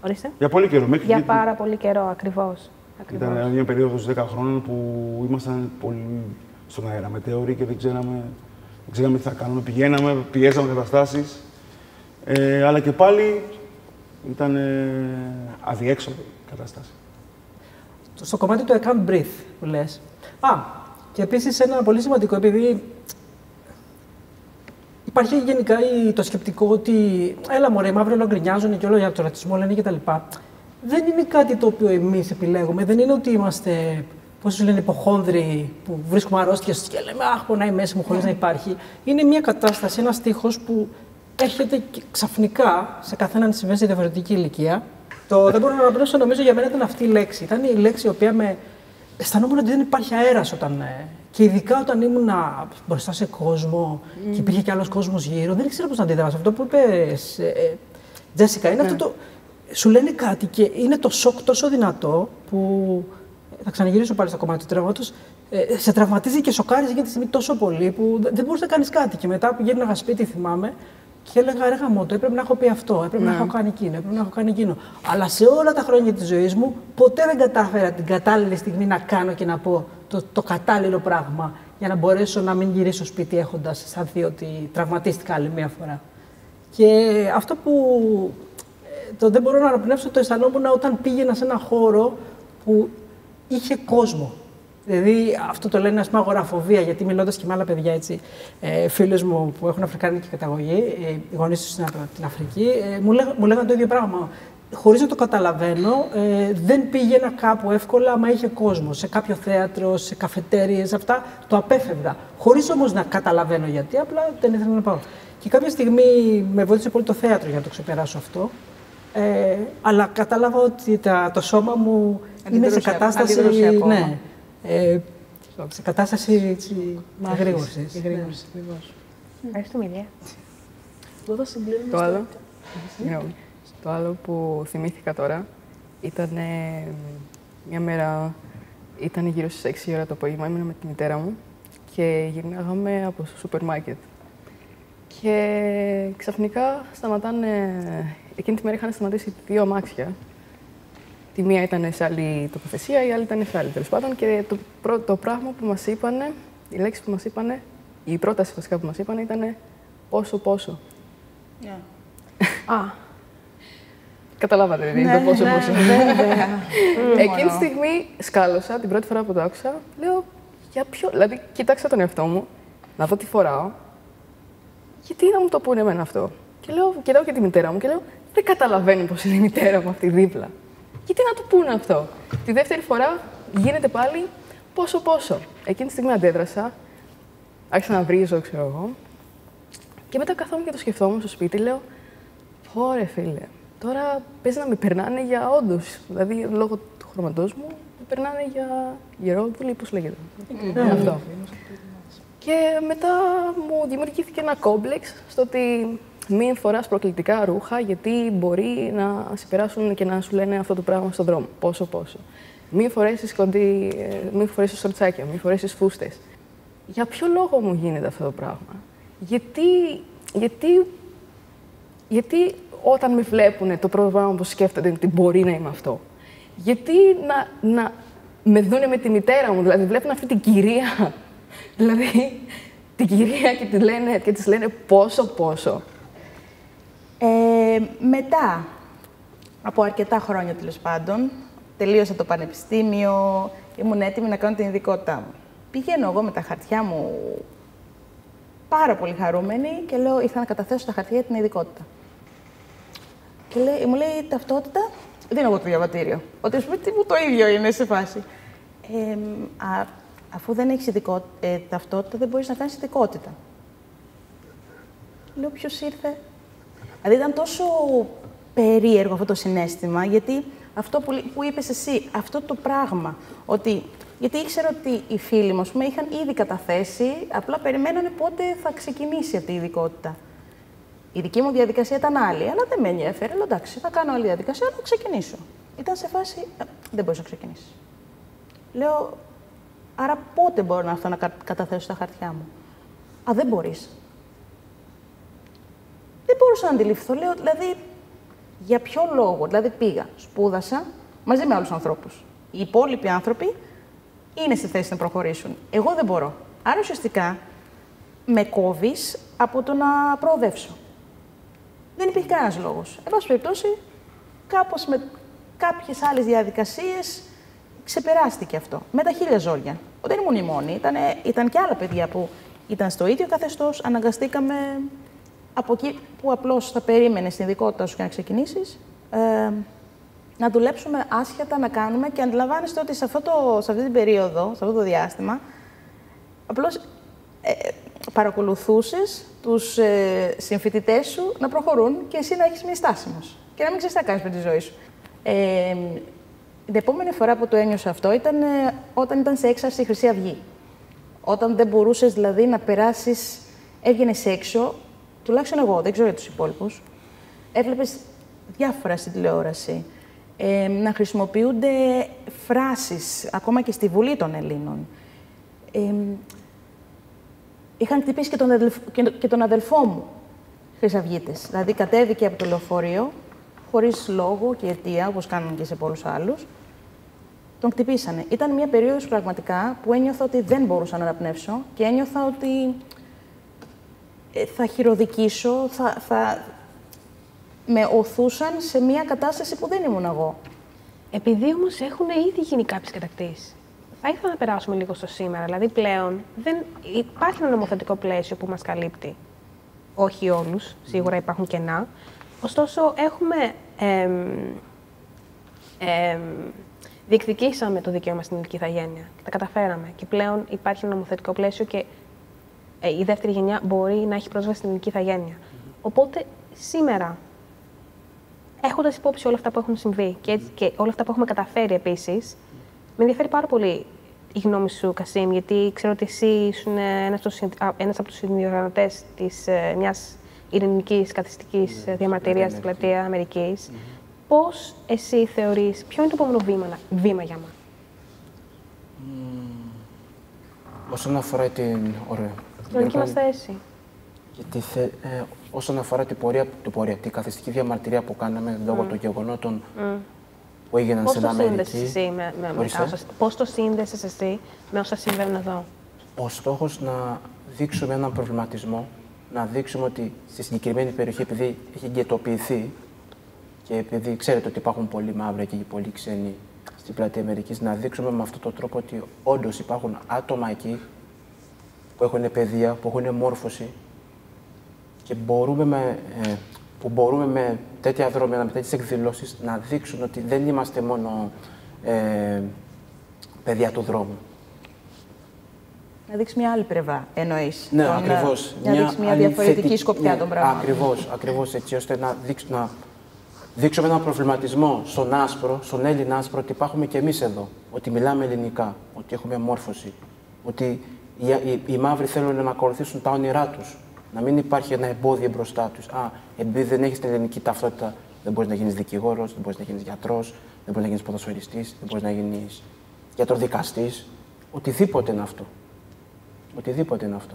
Ορίστε. Για πολύ καιρό. Για πάρα πολύ καιρό, ακριβώς. Ήταν μια περίοδος 10 χρόνων που ήμασταν πολύ στον αέρα μετέωροι και δεν ξέραμε τι θα κάνουμε. Πηγαίναμε, πιέζαμε καταστάσεις, αλλά και πάλι ήταν αδιέξοδο η κατάσταση. Στο κομμάτι του I can't breathe που λες. Και επίσης ένα πολύ σημαντικό, επειδή υπάρχει γενικά το σκεπτικό ότι έλα μωρέ, οι μαύροι όλο γκρινιάζουν και όλο για τον ρατσισμό λένε κτλ. Δεν είναι κάτι το οποίο εμείς επιλέγουμε. Δεν είναι ότι είμαστε, πώς σου λένε, υποχόνδροι που βρίσκουμε αρρώστιες και λέμε αχ, πονάει μέσα μου χωρίς να υπάρχει. Είναι μια κατάσταση, ένας τείχος που έρχεται ξαφνικά σε καθέναν συμβαίνει σε διαφορετική ηλικία. Δεν μπορώ να αναπνεύσω, νομίζω για μένα ήταν αυτή η λέξη. Ήταν η λέξη η οποία αισθανόμουν ότι δεν υπάρχει αέρας όταν. Και ειδικά όταν ήμουν μπροστά σε κόσμο και υπήρχε κι άλλος κόσμος γύρω, δεν ήξερα πώς να αντιδράσω. Αυτό που είπες, Τζέσικα, είναι αυτό το. Σου λένε κάτι και είναι το σοκ τόσο δυνατό που. Θα ξαναγυρίσω πάλι στο κομμάτι του τραύματος. Σε τραυματίζει και σοκάρίζει για τη στιγμή τόσο πολύ που δεν μπορείς να κάνεις κάτι. Και μετά που γύρναγα σπίτι, θυμάμαι, και έλεγα ρε γαμώτο, έπρεπε να έχω πει αυτό, έπρεπε να έχω κάνει εκείνο, έπρεπε να έχω κάνει εκείνο. Αλλά σε όλα τα χρόνια της ζωής μου, ποτέ δεν κατάφερα την κατάλληλη στιγμή να κάνω και να πω το κατάλληλο πράγμα για να μπορέσω να μην γυρίσω σπίτι έχοντας αισθανθεί ότι τραυματίστηκα άλλη μία φορά. Και αυτό που δεν μπορώ να αναπνεύσω το αισθανόμουν όταν πήγαινα σε ένα χώρο που είχε κόσμο. Δηλαδή, αυτό το λένε, ας πούμε, αγοραφοβία, γιατί μιλώντας και με άλλα παιδιά, έτσι, φίλους μου που έχουν αφρικανική καταγωγή, οι γονείς τους είναι από την Αφρική, μου λέγανε το ίδιο πράγμα. Χωρίς να το καταλαβαίνω, δεν πήγαινα κάπου εύκολα, άμα είχε κόσμο. Σε κάποιο θέατρο, σε καφετέριες, αυτά το απέφευγα. Χωρίς όμως να καταλαβαίνω γιατί, απλά δεν ήθελα να πάω. Και κάποια στιγμή με βοήθησε πολύ το θέατρο για να το ξεπεράσω αυτό. Αλλά κατάλαβα ότι το σώμα μου είναι σε κατάσταση. Ναι, σε κατάσταση εγρήγορσης. Ευχαριστούμε, Ηλία. Το άλλο που θυμήθηκα τώρα ήταν μια μέρα, ήταν γύρω στις 6 ώρα το απόγευμα, ήμουν με τη μητέρα μου και γυρνάγαμε από το σούπερ μάρκετ. Και ξαφνικά εκείνη τη μέρα είχαν σταματήσει 2 αμάξια. Τη μία ήταν σε άλλη τοποθεσία, η άλλη ήταν σε άλλη, τέλος πάντων. Και το πράγμα που μας είπανε, η λέξη που μας είπανε, η πρόταση βασικά που μας είπανε ήταν πόσο. Καταλάβατε, δεν είναι το πόσο. Εκείνη τη στιγμή σκάλωσα, την πρώτη φορά που το άκουσα, λέω για ποιο. Δηλαδή, κοίταξα τον εαυτό μου, να δω τι φοράω. Γιατί να μου το πούνε εμένα αυτό. Και λέω, κοιτάω και τη μητέρα μου και λέω, δεν καταλαβαίνει πως είναι η μητέρα μου αυτή δίπλα. Γιατί να του πούνε αυτό. Τη δεύτερη φορά γίνεται πάλι πόσο. Εκείνη τη στιγμή αντέδρασα, άρχισα να βρίζω, ξέρω εγώ. Και μετά καθόμουν και το σκεφτόμουν στο σπίτι, λέω, «Ωρε φίλε, τώρα παίζει να με περνάνε για όντως, δηλαδή λόγω του χρωματός μου, με περνάνε για γερόπουλη, πώς λέγεται. Αυτό. Και μετά μου δημιουργήθηκε ένα κόμπλεξ στο ότι μην φοράς προκλητικά ρούχα, γιατί μπορεί να σε περάσουν και να σου λένε αυτό το πράγμα στον δρόμο. Πόσο. Μην φορέσεις σορτσάκια, μην φορέσεις φούστες. Για ποιο λόγο μου γίνεται αυτό το πράγμα? Γιατί όταν με βλέπουν το πρώτο πράγμα που σκέφτονται ότι μπορεί να είμαι αυτό. Γιατί να με δούνε με τη μητέρα μου, δηλαδή βλέπουν αυτή την κυρία, δηλαδή την κυρία και της λένε πόσο. Μετά, από αρκετά χρόνια τέλος πάντων, τελείωσα το πανεπιστήμιο, ήμουν έτοιμη να κάνω την ειδικότητά μου. Πηγαίνω εγώ με τα χαρτιά μου πάρα πολύ χαρούμενη και λέω, ήρθα να καταθέσω τα χαρτιά για την ειδικότητα. Και μου λέει, ταυτότητα, δίνω εγώ το διαβατήριο. Ότι ας πούμε, το ίδιο είναι σε φάση. Αφού δεν έχεις ταυτότητα, δεν μπορείς να κάνεις ειδικότητα. Λέω, ποιος ήρθε? Δηλαδή ήταν τόσο περίεργο αυτό το συναίσθημα, γιατί αυτό που είπες εσύ, αυτό το πράγμα, γιατί ήξερα ότι οι φίλοι μου, είχαν ήδη καταθέσει, απλά περιμένανε πότε θα ξεκινήσει αυτή η ειδικότητα. Η δική μου διαδικασία ήταν άλλη, αλλά δεν με ενδιαφέρε. Λέω, εντάξει, θα κάνω άλλη διαδικασία, να ξεκινήσω. Ήταν σε φάση, δεν μπορείς να ξεκινήσεις. Λέω, άρα πότε μπορώ να έρθω να καταθέσω τα χαρτιά μου? Δεν μπορείς. Δεν μπορούσα να αντιληφθώ. Λέω, δηλαδή, για ποιο λόγο? Δηλαδή, πήγα, σπούδασα μαζί με άλλους ανθρώπους. Οι υπόλοιποι άνθρωποι είναι στη θέση να προχωρήσουν. Εγώ δεν μπορώ. Άρα, ουσιαστικά, με κόβεις από το να προοδεύσω. Δεν υπήρχε κανένας λόγος. Εν πάση περιπτώσει, κάπως με κάποιες άλλες διαδικασίες ξεπεράστηκε αυτό. Με τα χίλια ζόρια. Δεν ήμουν η μόνη. Ήταν και άλλα παιδιά που ήταν στο ίδιο καθεστώς. Αναγκαστήκαμε από εκεί που απλώς θα περίμενες την ειδικότητα σου και να ξεκινήσεις, να δουλέψουμε άσχετα, να κάνουμε, και αντιλαμβάνεστε ότι σε αυτή την περίοδο, σε αυτό το διάστημα, απλώς παρακολουθούσες τους συμφοιτητές σου να προχωρούν και εσύ να έχεις μείνει στάσιμος και να μην ξέρεις τι να κάνεις με τη ζωή σου. Την επόμενη φορά που το ένιωσα αυτό ήταν όταν ήταν σε έξαρση η Χρυσή Αυγή. Όταν δεν μπορούσες δηλαδή να περάσεις, έβγαινες έξω, τουλάχιστον εγώ, δεν ξέρω για τους υπόλοιπους, έβλεπες διάφορα στην τηλεόραση, να χρησιμοποιούνται φράσεις, ακόμα και στη Βουλή των Ελλήνων. Είχαν χτυπήσει και τον αδελφό μου, χρυσαυγίτες. Δηλαδή, κατέβηκε από το λεωφορείο, χωρίς λόγο και αιτία, όπως κάνουν και σε πολλούς άλλους. Τον χτυπήσανε. Ήταν μια περίοδος πραγματικά που ένιωθα ότι δεν μπορούσα να αναπνεύσω και ένιωθα ότι θα χειροδικήσω, με οθούσαν σε μια κατάσταση που δεν ήμουν εγώ. Επειδή όμως έχουν ήδη γίνει κάποιες κατακτήσεις, θα ήθελα να περάσουμε λίγο στο σήμερα. Δηλαδή, πλέον δεν υπάρχει ένα νομοθετικό πλαίσιο που μας καλύπτει. Όχι όλους, σίγουρα υπάρχουν κενά. Ωστόσο, διεκδικήσαμε το δικαίωμα στην ηλική ηθαγένεια. Τα καταφέραμε. Και πλέον υπάρχει ένα νομοθετικό πλαίσιο και η δεύτερη γενιά μπορεί να έχει πρόσβαση στην ηλική ηθαγένεια. Οπότε, σήμερα, έχοντας υπόψη όλα αυτά που έχουν συμβεί και όλα αυτά που έχουμε καταφέρει επίσης, με ενδιαφέρει πάρα πολύ η γνώμη σου, Κασίμ, γιατί ξέρω ότι εσύ ήσουν ένας από τους συνδιοργανωτές μιας ειρηνικής καθιστικής διαμαρτυρίας στην Πλατεία Αμερικής. Πώς εσύ θεωρείς, ποιο είναι το επόμενο βήμα για μας? Όσον αφορά την... Ωραία. Στην δική μας θέση. Γιατί όσον αφορά την καθιστική διαμαρτυρία που κάναμε λόγω των γεγονότων που έγιναν στην Αμερική. Πώς το σύνδεσες εσύ με όσα συμβαίνουν εδώ? Ο στόχος να δείξουμε έναν προβληματισμό, να δείξουμε ότι στη συγκεκριμένη περιοχή, επειδή έχει γκετοποιηθεί και επειδή ξέρετε ότι υπάρχουν πολλοί μαύροι και πολλοί ξένοι στην Πλατεία Αμερικής, να δείξουμε με αυτόν τον τρόπο ότι όντως υπάρχουν άτομα εκεί που έχουν παιδεία, που έχουν μόρφωση και μπορούμε με τέτοια δρόμια, με τέτοιες εκδηλώσεις να δείξουν ότι δεν είμαστε μόνο παιδιά του δρόμου. Να δείξει μια άλλη πλευρά, εννοείς. Ναι, ακριβώς. Να δείξει μια διαφορετική σκοπιά των πραγμάτων. Ακριβώς έτσι, ώστε να δείξουμε έναν προβληματισμό στον άσπρο, στον Έλληνα άσπρο, ότι υπάρχουμε κι εμείς εδώ. Ότι μιλάμε ελληνικά, ότι έχουμε μόρφωση. Ότι οι μαύροι θέλουν να ακολουθήσουν τα όνειρά τους. Να μην υπάρχει ένα εμπόδιο μπροστά τους. Επειδή δεν έχεις την ελληνική ταυτότητα, δεν μπορείς να γίνεις δικηγόρος, δεν μπορείς να γίνεις γιατρός, δεν μπορείς να γίνεις ποδοσφαιριστής, δεν μπορείς να γίνεις γιατροδικαστής. Οτιδήποτε είναι αυτό. Οτιδήποτε είναι αυτό.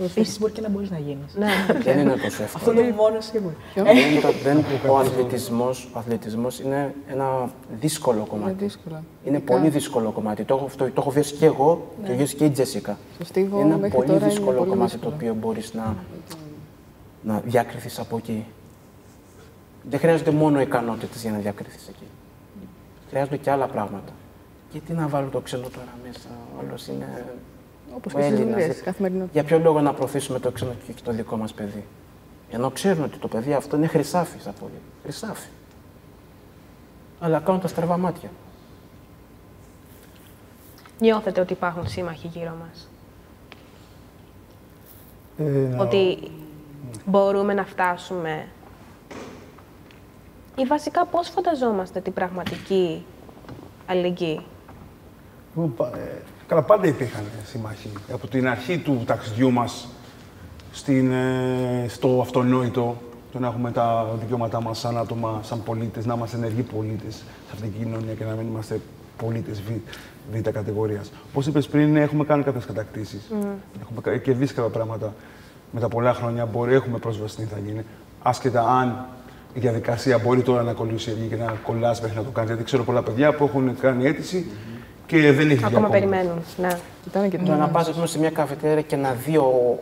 Επίσης μπορεί και να μπορείς να γίνεις. Δεν είναι τόσο εύκολο. Αυτό είναι μόνο σίγουρο. Ο αθλητισμός είναι ένα δύσκολο κομμάτι. Είναι πολύ δύσκολο κομμάτι. Το έχω βιώσει και εγώ, το έχω βιώσει και η Τζέσικα. Είναι ένα πολύ δύσκολο κομμάτι το οποίο μπορείς να διακριθείς από εκεί. Δεν χρειάζονται μόνο ικανότητες για να διακριθείς εκεί. Χρειάζονται και άλλα πράγματα. Γιατί να βάλω το ξένο τώρα μέσα, όλος είναι. Όπως και στις δουλειές, καθημερινότητα. Για ποιο λόγο να προωθήσουμε το ξένο και το δικό μας παιδί. Ενώ ξέρουν ότι το παιδί αυτό είναι χρυσάφι σαν πολύ. Χρυσάφι. Αλλά κάνουν τα στραβά μάτια. Νιώθετε ότι υπάρχουν σύμμαχοι γύρω μας? Ότι μπορούμε να φτάσουμε? Ή βασικά πώς φανταζόμαστε την πραγματική αλληλεγγύη? Καλά, πάντα υπήρχαν σύμμαχοι. Από την αρχή του ταξιδιού μας στο αυτονόητο, το να έχουμε τα δικαιώματά μας σαν άτομα, σαν πολίτες, να είμαστε ενεργοί πολίτες σε αυτή την κοινωνία και να μην είμαστε πολίτες β' κατηγορίας. Όπως είπες πριν, έχουμε κάνει κάποιες κατακτήσεις. Έχουμε κερδίσει κάποια πράγματα. Με τα πολλά χρόνια έχουμε πρόσβαση στην τι θα γίνει. Άσχετα αν η διαδικασία μπορεί τώρα να κολλήσει και να κολλάσει μέχρι να το κάνει. Γιατί ξέρω πολλά παιδιά που έχουν κάνει αίτηση και δεν έχει ακόμα περιμένουν. Ναι. Το να πας σε μια καφετέρια και να δει ο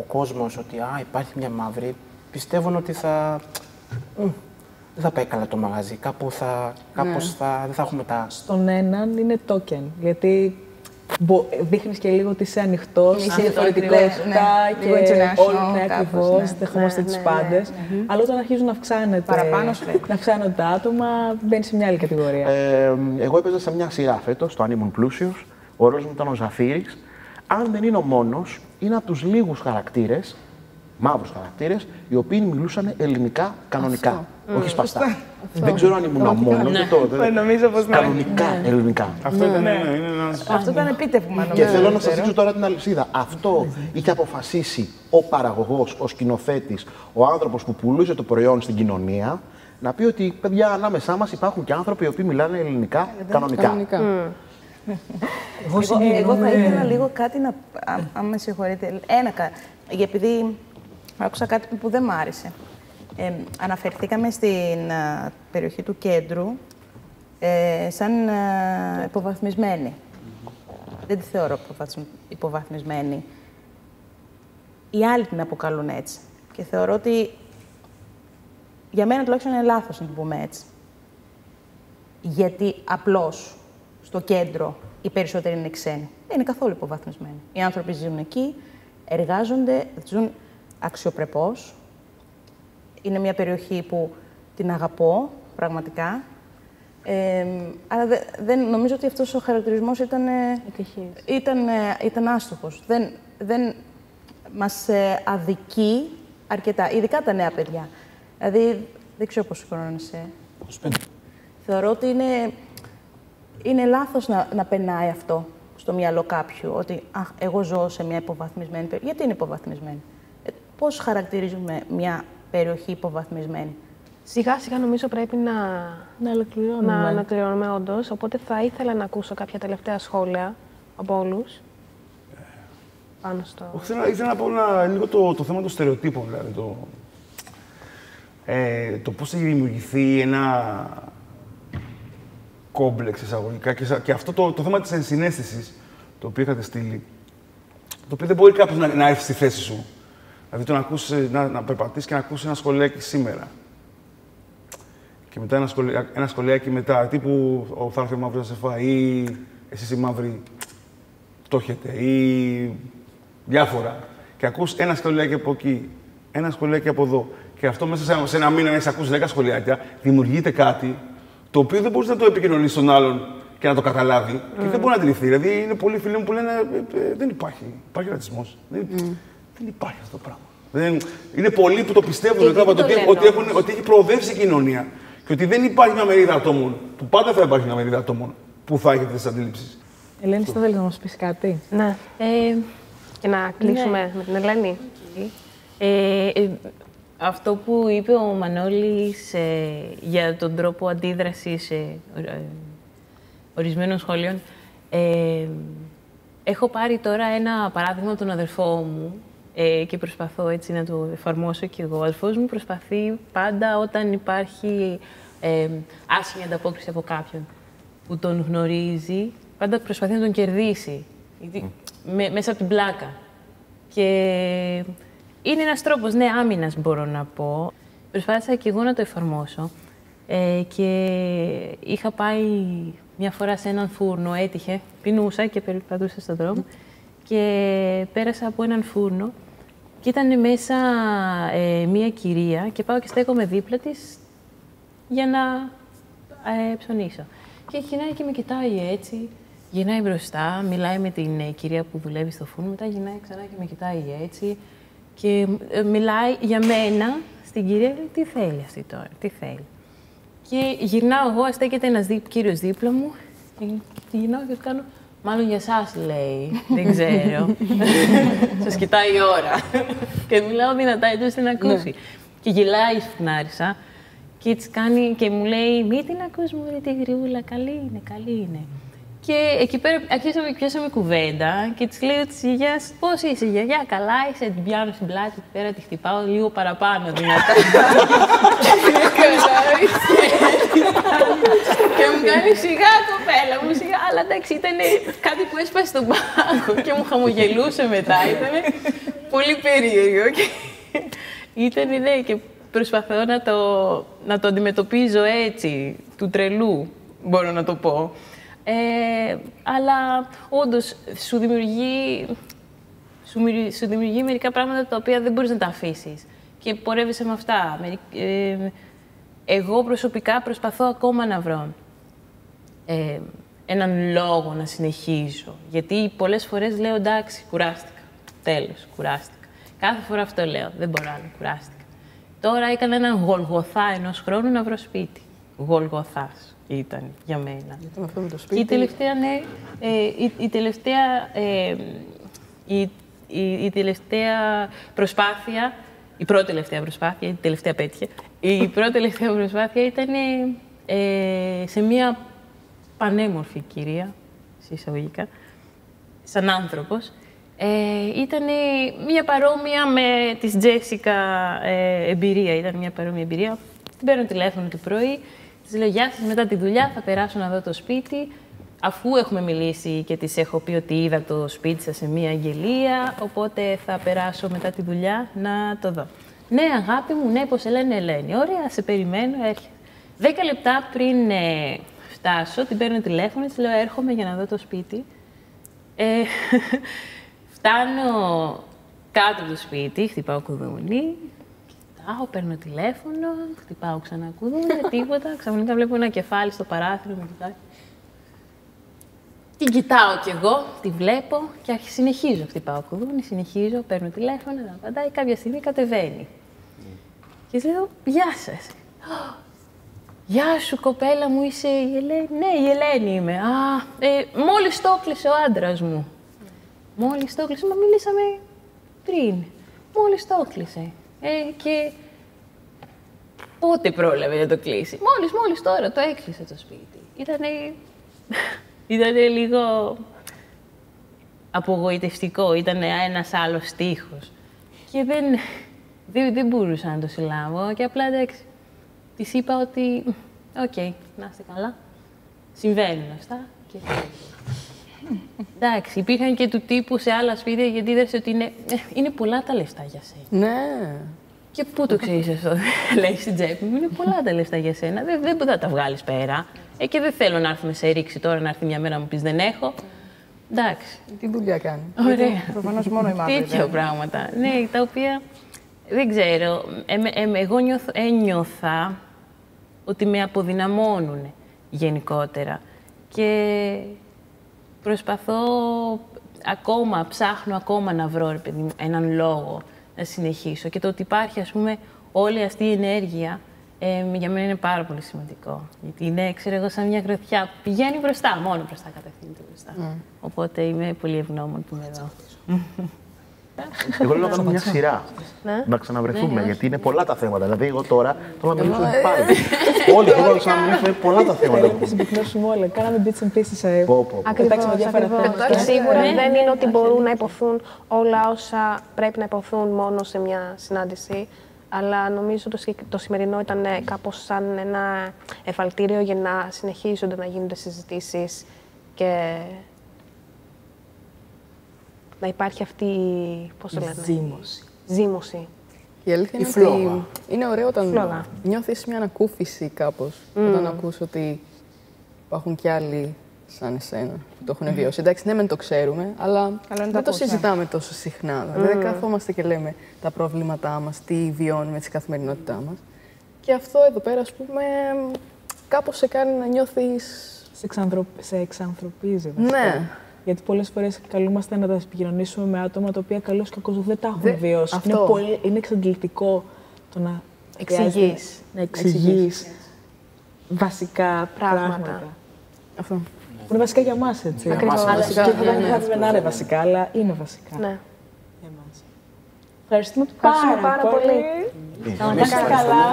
κόσμος ότι υπάρχει μια μαύρη, πιστεύουν ότι δεν θα πάει καλά το μαγαζί. Κάπως δεν θα έχουμε τα. Στον έναν είναι token. Γιατί δείχνεις και λίγο ότι είσαι ανοιχτός, είσαι διαφορετικότητα και όλοι είναι ακριβώς, δεχόμαστε τους πάντες. Αλλά όταν αρχίζουν να αυξάνονται τα άτομα, μπαίνει σε μια άλλη κατηγορία. Εγώ έπαιζα σε μια σειρά φέτος, το αν ήμουν πλούσιος. Ο ρόλος μου ήταν ο Ζαφύρης. Αν δεν είναι ο μόνος, είναι από τους λίγους χαρακτήρες, μαύρους χαρακτήρες, οι οποίοι μιλούσαν ελληνικά κανονικά. Όχι σπαστά. Δεν ξέρω αν ήμουν ο μόνος. Νομίζω πως κανονικά ελληνικά. Αυτό ήταν επίτευγμα, νομίζω. Και θέλω να σας δείξω τώρα την αλυσίδα. Αυτό είχε αποφασίσει ο παραγωγός, ο σκηνοθέτης, ο άνθρωπος που πουλούσε το προϊόν στην κοινωνία, να πει ότι παιδιά, ανάμεσά μας υπάρχουν και άνθρωποι οι οποίοι μιλάνε ελληνικά κανονικά. Εγώ θα ήθελα λίγο κάτι να. Αν με συγχωρείτε. Επειδή άκουσα κάτι που δεν μ' άρεσε. Αναφερθήκαμε στην περιοχή του κέντρου σαν υποβαθμισμένη. Δεν τη θεωρώ υποβαθμισμένη. Οι άλλοι την αποκαλούν έτσι. Και θεωρώ ότι για μένα τουλάχιστον είναι λάθος να την πούμε έτσι. Γιατί απλώς στο κέντρο οι περισσότεροι είναι ξένοι. Δεν είναι καθόλου υποβαθμισμένοι. Οι άνθρωποι ζουν εκεί, εργάζονται, ζουν αξιοπρεπώς. Είναι μια περιοχή που την αγαπώ, πραγματικά. Αλλά δεν νομίζω ότι αυτός ο χαρακτηρισμός ήταν άστοχος. Δεν μας αδικεί αρκετά, ειδικά τα νέα παιδιά. Δηλαδή, δεν ξέρω πόσο χρόνο είσαι. 25. Θεωρώ ότι είναι λάθος να περνάει αυτό στο μυαλό κάποιου, ότι εγώ ζω σε μια υποβαθμισμένη περιοχή. Γιατί είναι υποβαθμισμένη? Πώς χαρακτηρίζουμε μια περιοχή υποβαθμισμένη? Σιγά σιγά νομίζω πρέπει να ολοκληρώνουμε όντως, οπότε θα ήθελα να ακούσω κάποια τελευταία σχόλια από όλους. Πάνω στο. Ήθελα να πω λίγο το θέμα των στερεοτύπων, δηλαδή το πώς έχει δημιουργηθεί ένα κόμπλεξ εισαγωγικά και αυτό το θέμα της ενσυναίσθησης, το οποίο είχατε στείλει, το οποίο δεν μπορεί κάποιος να έρθει στη θέση σου. Δηλαδή να περπατήσεις και να ακούσεις ένα σχολιάκι σήμερα. Και μετά ένα σχολιάκι μετά, τύπου θα έρθει ο μαύρος να σε φάει ή εσείς οι μαύροι φτώχετε ή διάφορα. Και ακούς ένα σχολιάκι από εκεί, ένα σχολιάκι από εδώ. Και αυτό μέσα σε ένα μήνα, να ακούσει 10 σχολιάκια, δημιουργείται κάτι το οποίο δεν μπορείς να το επικοινωνήσεις στον άλλον και να το καταλάβει. Και δεν μπορεί να αντιληφθεί. Δηλαδή, είναι πολλοί φίλοι μου που λένε δεν υπάρχει. Υπάρχει ρατσισμός. Δεν υπάρχει αυτό το πράγμα. Είναι πολλοί που το πιστεύουν ότι έχει προοδεύσει η κοινωνία και ότι δεν υπάρχει μια μερίδα ατόμων, που πάντα θα υπάρχει μια μερίδα ατόμων που θα έχει αυτές τις αντιλήψεις. Ελένη, θα θέλεις να μας πεις κάτι? Ναι. Και να κλείσουμε με την Ελένη. Αυτό που είπε ο Μανώλης για τον τρόπο αντίδρασης ορισμένων σχολείων, έχω πάρει τώρα ένα παράδειγμα από τον αδερφό μου και προσπαθώ έτσι να το εφαρμόσω κι εγώ. Ο αδερφός μου προσπαθεί πάντα όταν υπάρχει άσχημη ανταπόκριση από κάποιον που τον γνωρίζει, πάντα προσπαθεί να τον κερδίσει μέσα από την πλάκα. Και είναι ένας τρόπος, ναι, άμυνας μπορώ να πω. Προσπάθησα και εγώ να το εφαρμόσω και είχα πάει μια φορά σε έναν φούρνο, έτυχε, πεινούσα και περπατούσα στον δρόμο και πέρασα από έναν φούρνο και ήταν μέσα μία κυρία και πάω και στέκομαι δίπλα της για να ψωνίσω. Και γυρνάει και με κοιτάει έτσι, γυρνάει μπροστά, μιλάει με την κυρία που δουλεύει στο φούρνο, μετά γυρνάει ξανά και με κοιτάει έτσι και μιλάει για μένα στην κυρία, τι θέλει αυτή τώρα, τι θέλει. Και γυρνάω εγώ, στέκεται ένας κύριος δίπλα μου και γυρνάω και του κάνω, μάλλον για εσάς, λέει, δεν ξέρω. Σας κοιτάει η ώρα. Και μιλάω δυνατά έτσι ώστε να ακούσει. Και γελάει η σφουνάρισα και της κάνει και μου λέει, μη την ακούς μου, ρε τη γριούλα, καλή είναι, καλή είναι. Και εκεί πέρα πιάσαμε κουβέντα και της λέω της γιαγιάς, πώς είσαι γιαγιά, καλά είσαι, την πιάνω στην πλάτη, πέρα τη χτυπάω λίγο παραπάνω δυνατά. Και μου κάνει σιγά κοπέλα μου, σιγά, αλλά εντάξει ήταν κάτι που έσπασε στον πάγο και μου χαμογελούσε μετά, ήταν πολύ περίεργο. Ήταν, ναι, και προσπαθώ να το αντιμετωπίζω έτσι, του τρελού, μπορώ να το πω. Αλλά όντως σου δημιουργεί μερικά πράγματα τα οποία δεν μπορείς να τα αφήσεις και πορεύεσαι με αυτά. Εγώ προσωπικά προσπαθώ ακόμα να βρω έναν λόγο να συνεχίζω, γιατί πολλές φορές λέω εντάξει, κουράστηκα, τέλος, κουράστηκα. Κάθε φορά αυτό λέω, δεν μπορώ άλλο, κουράστηκα. Τώρα έκανα έναν γολγοθά ενός χρόνου να βρω σπίτι. Γολγοθάς ήταν για μένα. Γιατί με αυτό με το σπίτι... Η τελευταία, ναι, η τελευταία προσπάθεια, η πρώτη τελευταία προσπάθεια, η τελευταία πέτυχε, η πρώτη τελευταία προσπάθεια ήταν σε μία πανέμορφη κυρία, εισαγωγικά, σαν άνθρωπος. Ήταν μία παρόμοια με της Τζέσικα εμπειρία, ήταν μία παρόμοια εμπειρία. Την παίρνω τηλέφωνο το πρωί, της λέω «Γεια σας, μετά τη δουλειά θα περάσω να δω το σπίτι». Αφού έχουμε μιλήσει και της έχω πει ότι είδα το σπίτι σας σε μία αγγελία, οπότε θα περάσω μετά τη δουλειά να το δω. «Ναι, αγάπη μου, ναι, πώς σε λένε Ελένη». «Ωραία, σε περιμένω, έρχεται». 10 λεπτά πριν φτάσω, την παίρνω τηλέφωνο, της λέω «Έρχομαι για να δω το σπίτι». Φτάνω κάτω από το σπίτι, χτυπάω κουδούνι, κοιτάω, παίρνω τηλέφωνο, χτυπάω ξανά κουδούνι, τίποτα. Ξαφνικά βλέπω ένα κεφάλι στο παράθυρο, με κοιτάει. Την κοιτάω κι εγώ, τη βλέπω και συνεχίζω. Χτυπάω κουδούνι, συνεχίζω, παίρνω τηλέφωνο, δεν απαντάει. Κάποια στιγμή κατεβαίνει. Και της λέω «Γεια σας». «Γεια σου, κοπέλα μου, είσαι η Ελένη?» «Ναι, η Ελένη είμαι». «Α, μόλις το έκλεισε ο άντρας μου». «Μόλις το έκλεισε, μα μιλήσαμε πριν». «Μόλις το έκλεισε». Και πότε πρόλαβε να το κλείσει?» Μόλις τώρα το έκλεισε το σπίτι». Ήτανε λίγο απογοητευτικό, ήταν ένας άλλος στίχος. Και δεν μπορούσα να το συλλάβω και απλά εντάξει. Της είπα ότι, οκ, να είστε καλά, συμβαίνουν αυτά και εντάξει, υπήρχαν και του τύπου σε άλλα σπίτια γιατί είδες ότι είναι πολλά τα λεφτά για σένα. Ναι. Και πού το ξέρεις αυτό, λέει στην τσέπη μου, είναι πολλά τα λεφτά για σένα, δεν θα τα βγάλεις πέρα. Και δεν θέλω να έρθουμε σε ρήξη τώρα, να έρθει μια μέρα να μου πεις δεν έχω. Εντάξει. Τι δουλειά κάνει. Ωραία. Προφανώς μόνο η μαύρη. Τέτοια πράγματα. Ναι, τα οποία δεν ξέρω. Εγώ ένιωθα ότι με αποδυναμώνουν γενικότερα. και προσπαθώ ψάχνω ακόμα να βρω, ρε παιδί μου, έναν λόγο να συνεχίσω. Και το ότι υπάρχει, ας πούμε, όλη αυτή η ενέργεια, για μένα είναι πάρα πολύ σημαντικό. Γιατί είναι, ξέρω εγώ, σαν μια γροθιά που πηγαίνει μπροστά, μόνο μπροστά κατευθύνεται μπροστά. Οπότε είμαι πολύ ευγνώμων που είμαι εδώ. Εγώ λέω να κάνουμε μια σειρά. Να ξαναβρεθούμε, γιατί είναι πολλά τα θέματα. Δηλαδή, εγώ τώρα θέλω να μιλήσουμε πάλι. Όλοι θέλω να ξαναμιλήσουμε πολλά τα θέματα. Θα συμπυκνώσουμε όλα. Κάναμε bits and pieces. Ακριβώς. Σίγουρα δεν είναι ότι μπορούν να υποθούν όλα όσα πρέπει να υποθούν μόνο σε μια συνάντηση. Αλλά νομίζω το σημερινό ήταν κάπως σαν ένα εφαλτήριο για να συνεχίζονται να γίνονται συζητήσεις και να υπάρχει αυτή η ζύμωση. Η αλήθεια είναι ότι είναι ωραίο όταν νιώθεις μια ανακούφιση κάπως, όταν ακούς ότι υπάρχουν κι άλλοι σαν εσένα που το έχουν βιώσει. Εντάξει, ναι, μεν το ξέρουμε, αλλά δεν το συζητάμε τόσο συχνά. Δηλαδή, δεν καθόμαστε και λέμε τα προβλήματά μας, τι βιώνουμε στην καθημερινότητά μας. Και αυτό εδώ πέρα, ας πούμε, κάπως σε κάνει να νιώθεις... Σε εξανθρωπίζει, βασικά. Ναι. Γιατί πολλές φορές καλούμαστε να τα επικοινωνήσουμε με άτομα τα οποία καλώς και κακώς δεν τα έχουν βιώσει. Είναι εξαντλητικό το να εξηγείς βασικά πράγματα. Αυτό. Που είναι βασικά για εμάς, έτσι. Ακριβώς. Και δεν θα να είναι βασικά, αλλά είναι βασικά. Ναι. Για εμάς. Ευχαριστούμε πάρα πολύ. Να είστε καλά.